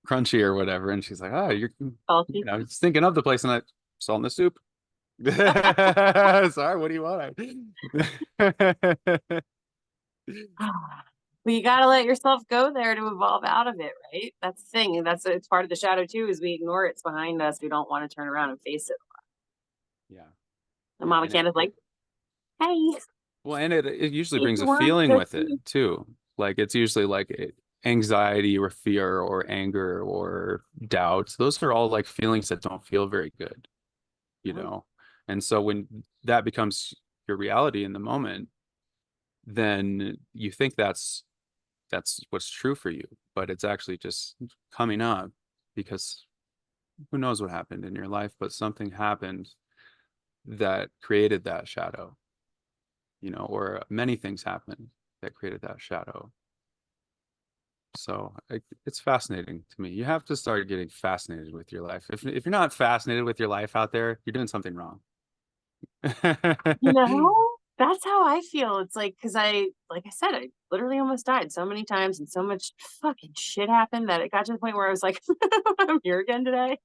crunchy or whatever, and she's like, "Oh, you're, Salty. just thinking of the place," and salt in the soup. Sorry, what do you want? Well, you got to let yourself go there to evolve out of it, right? That's the thing. And it's part of the shadow too, is we ignore it's behind us. We don't want to turn around and face it. Yeah. And Mama And Candace's like, hey, well, and it usually if brings you a want feeling to with it too. Like it's usually like anxiety or fear or anger or doubt. Those are all like feelings that don't feel very good, you know? And so when that becomes your reality in the moment, then you think that's what's true for you, but it's actually just coming up because who knows what happened in your life, but something happened that created that shadow, or many things happened that created that shadow. So it's fascinating to me. You have to start getting fascinated with your life. If you're not fascinated with your life out there, you're doing something wrong. You know, that's how I feel. It's like, because like I said, I literally almost died so many times and so much fucking shit happened that it got to the point where I was like, I'm here again today.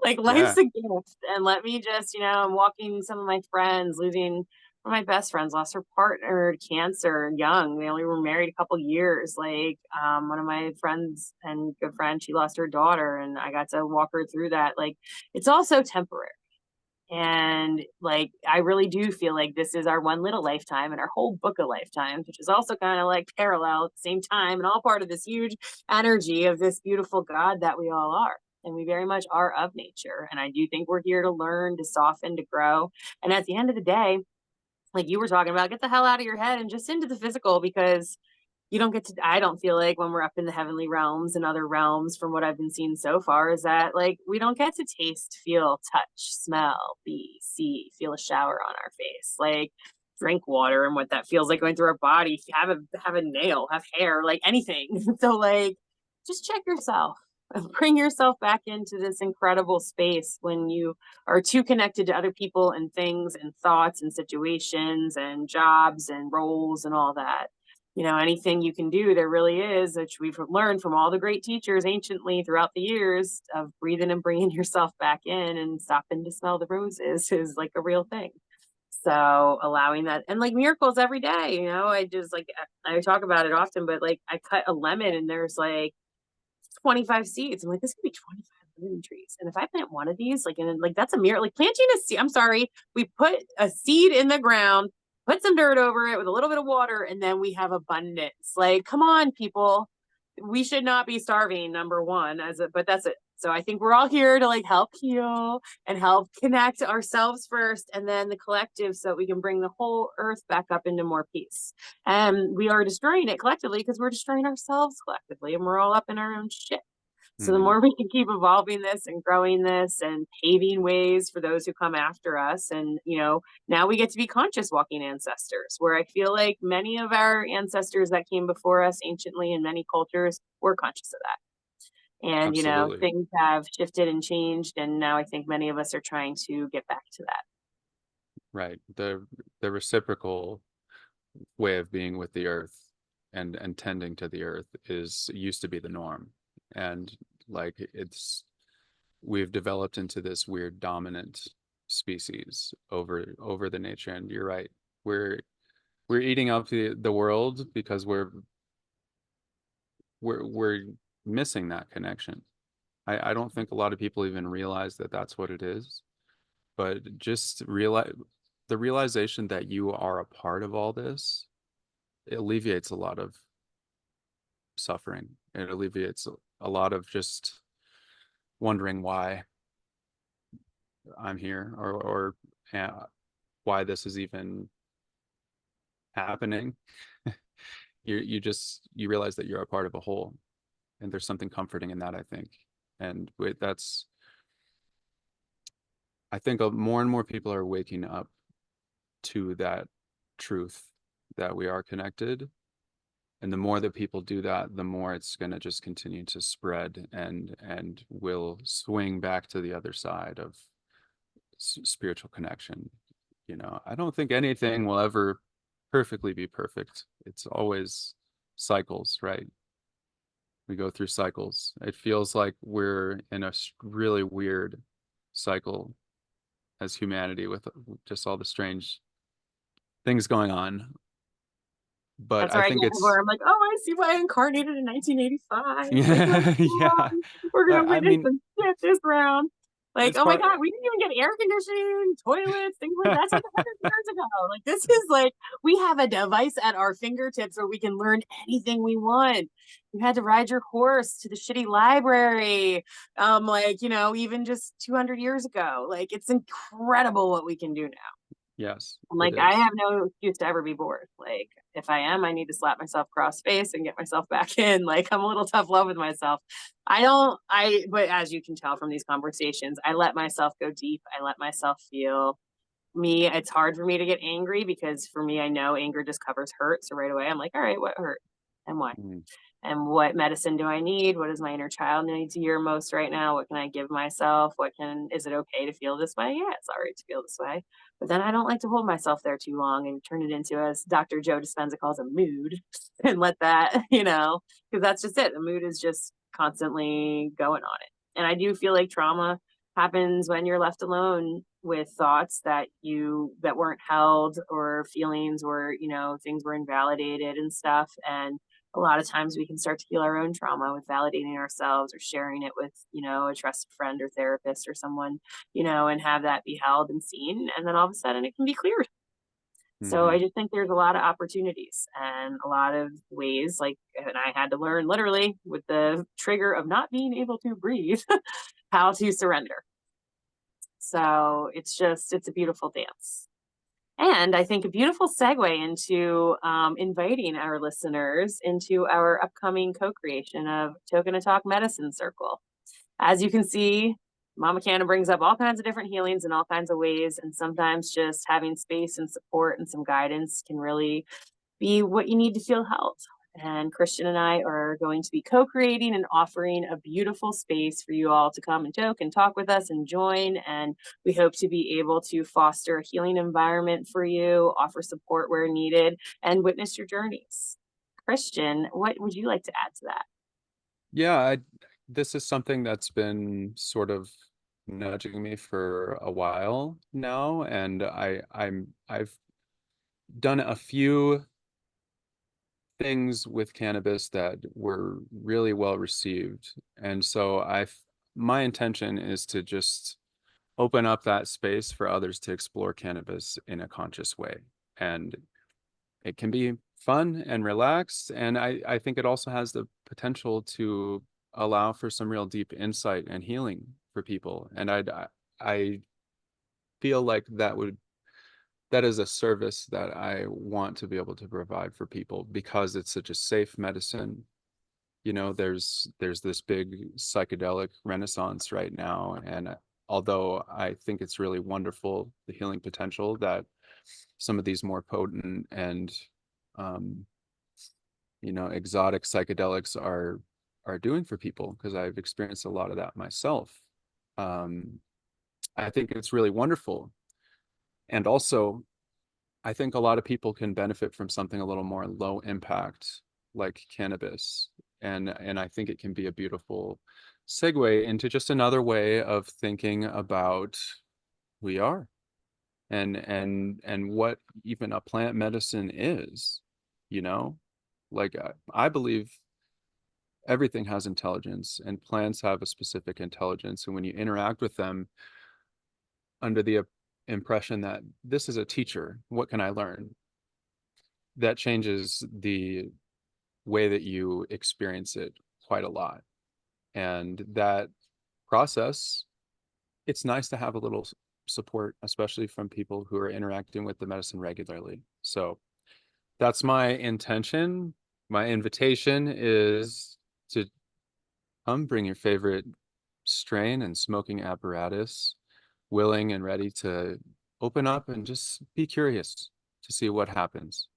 Like, life's Yeah. a gift. And let me just, I'm walking some of my friends, losing one of my best friends, lost her partner to cancer young. They only were married a couple years. Like, one of my friends and good friend, she lost her daughter, and I got to walk her through that. Like, it's also temporary. And like, I really do feel like this is our one little lifetime and our whole book of lifetimes, which is also kind of like parallel at the same time and all part of this huge energy of this beautiful God that we all are. And we very much are of nature. And I do think we're here to learn, to soften, to grow. And at the end of the day, like you were talking about, get the hell out of your head and just into the physical, because you don't get to, I don't feel like when we're up in the heavenly realms and other realms, from what I've been seeing so far, is that like we don't get to taste, feel, touch, smell, be, see, feel a shower on our face, like drink water and what that feels like going through our body, have a nail, have hair, like anything. So like just check yourself and bring yourself back into this incredible space when you are too connected to other people and things and thoughts and situations and jobs and roles and all that. Anything you can do, there really is, which we've learned from all the great teachers anciently throughout the years, of breathing and bringing yourself back in and stopping to smell the roses is like a real thing. So allowing that, and like miracles every day, I just like, I talk about it often, but like I cut a lemon and there's like 25 seeds. I'm like, this could be 25 lemon trees. And if I plant one of these, like, and like, that's a miracle. Like planting a seed, I'm sorry, we put a seed in the ground, put some dirt over it with a little bit of water, and then we have abundance. Like, come on, people. We should not be starving, number one, but that's it. So I think we're all here to like help heal and help connect ourselves first, and then the collective, so we can bring the whole earth back up into more peace. And we are destroying it collectively because we're destroying ourselves collectively, and we're all up in our own shit. So the Mm-hmm. more we can keep evolving this and growing this and paving ways for those who come after us, and now we get to be conscious walking ancestors, where I feel like many of our ancestors that came before us anciently in many cultures were conscious of that. And Absolutely. things have shifted and changed, and now I think many of us are trying to get back to that. Right. The reciprocal way of being with the earth and tending to the earth used to be the norm. And like we've developed into this weird dominant species over the nature. And you're right. we're eating up the world because we're missing that connection. I don't think a lot of people even realize that that's what it is, but just realize the realization that you are a part of all this, it alleviates a lot of suffering. It alleviates a lot of just wondering why I'm here, or why this is even happening. You realize that you're a part of a whole, and there's something comforting in that, I think. And that's, I think more and more people are waking up to that truth, that we are connected. And the more that people do that, the more it's going to just continue to spread, and will swing back to the other side of spiritual connection. I don't think anything will ever perfectly be perfect. It's always cycles, right? We go through cycles. It feels like we're in a really weird cycle as humanity, with just all the strange things going on. But That's I where I think get to where it's I'm like, oh, I see why I incarnated in 1985. Like, oh, yeah, yeah. we're gonna I witness mean, some shit this round. Like, it's oh my part. God, we didn't even get air conditioning, toilets, things like that. That's like 100 years ago. Like, this is like, we have a device at our fingertips where we can learn anything we want. You had to ride your horse to the shitty library. Like, even just 200 years ago. Like, it's incredible what we can do now. Yes, I'm it like, I is. have no excuse to ever be bored. Like, if I am, I need to slap myself across face and get myself back in. Like, I'm a little tough love with myself. But as you can tell from these conversations, I let myself go deep. I let myself feel me. It's hard for me to get angry because for me, I know anger just covers hurt. So right away, I'm like, all right, what hurt and why? Mm. And what medicine do I need? What does my inner child need to hear most right now? What can I give myself? Is it okay to feel this way? Yeah, it's all right to feel this way. But then I don't like to hold myself there too long and turn it into, as Dr. Joe Dispenza calls, a mood and let that, because that's just it. The mood is just constantly going on it. And I do feel like trauma happens when you're left alone with thoughts that weren't held, or feelings, or, things were invalidated and stuff. And a lot of times we can start to heal our own trauma with validating ourselves or sharing it with, a trusted friend or therapist or someone, and have that be held and seen. And then all of a sudden it can be cleared. So Hmm. I just think there's a lot of opportunities and a lot of ways, like, and I had to learn literally with the trigger of not being able to breathe, how to surrender. So it's a beautiful dance. And I think a beautiful segue into inviting our listeners into our upcoming co-creation of Toke A Talk Medicine Circle. As you can see, Mama Canna brings up all kinds of different healings in all kinds of ways. And sometimes just having space and support and some guidance can really be what you need to feel held. And Kristian and I are going to be co-creating and offering a beautiful space for you all to come and joke and talk with us and join. And we hope to be able to foster a healing environment for you, offer support where needed, and witness your journeys. Kristian, what would you like to add to that? Yeah, this is something that's been sort of nudging me for a while now, and I've done a few things with cannabis that were really well received. And so my intention is to just open up that space for others to explore cannabis in a conscious way. And it can be fun and relaxed. And I think it also has the potential to allow for some real deep insight and healing for people. And I feel like that is a service that I want to be able to provide for people, because it's such a safe medicine. There's this big psychedelic renaissance right now, and although I think it's really wonderful, the healing potential that some of these more potent and um, exotic psychedelics are doing for people, because I've experienced a lot of that myself. Um, I think it's really wonderful. And also, I think a lot of people can benefit from something a little more low impact, like cannabis. And I think it can be a beautiful segue into just another way of thinking about who we are. and what even a plant medicine is, you know? Like I believe everything has intelligence, and plants have a specific intelligence. And when you interact with them under the impression that this is a teacher, what can I learn? That changes the way that you experience it quite a lot. And that process, it's nice to have a little support, especially from people who are interacting with the medicine regularly. So that's my intention. My invitation is to come bring your favorite strain and smoking apparatus, willing and ready to open up and just be curious to see what happens.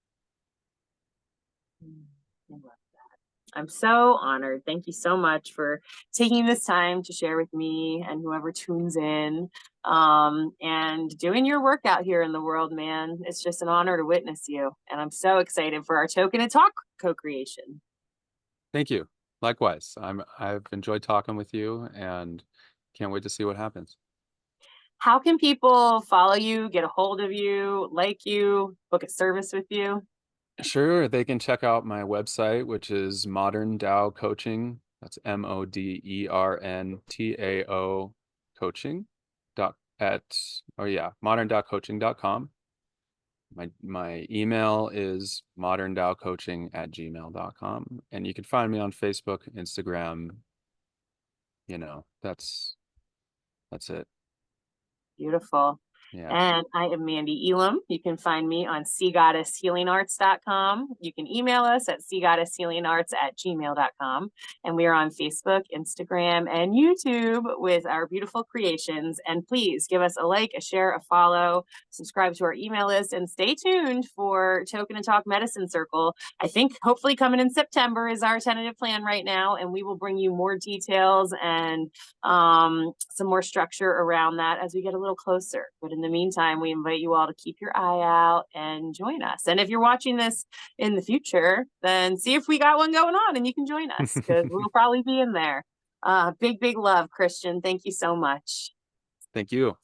I'm so honored. Thank you so much for taking this time to share with me and whoever tunes in, and doing your work out here in the world, man. It's just an honor to witness you. And I'm so excited for our Toke A Talk co-creation. Thank you. Likewise, I've enjoyed talking with you and can't wait to see what happens. How can people follow you, get a hold of you, like you, book a service with you? Sure, they can check out my website, which is Modern Tao Coaching. That's MODERNTAO coaching dot at moderndaocoaching.com. My email is moderndaocoaching@gmail.com. And you can find me on Facebook, Instagram. You know, that's it. Beautiful. Yeah. And I am Mandee Elam. You can find me on seagoddesshealingarts.com. You can email us at seagoddesshealingarts@gmail.com. And we are on Facebook, Instagram, and YouTube with our beautiful creations. And please give us a like, a share, a follow, subscribe to our email list, and stay tuned for Toke A Talk Medicine Circle. I think hopefully coming in September is our tentative plan right now. And we will bring you more details and some more structure around that as we get a little closer. But in the meantime, we invite you all to keep your eye out and join us. And if you're watching this in the future, then see if we got one going on and you can join us, because we'll probably be in there. Big love, Kristian. Thank you so much. Thank you.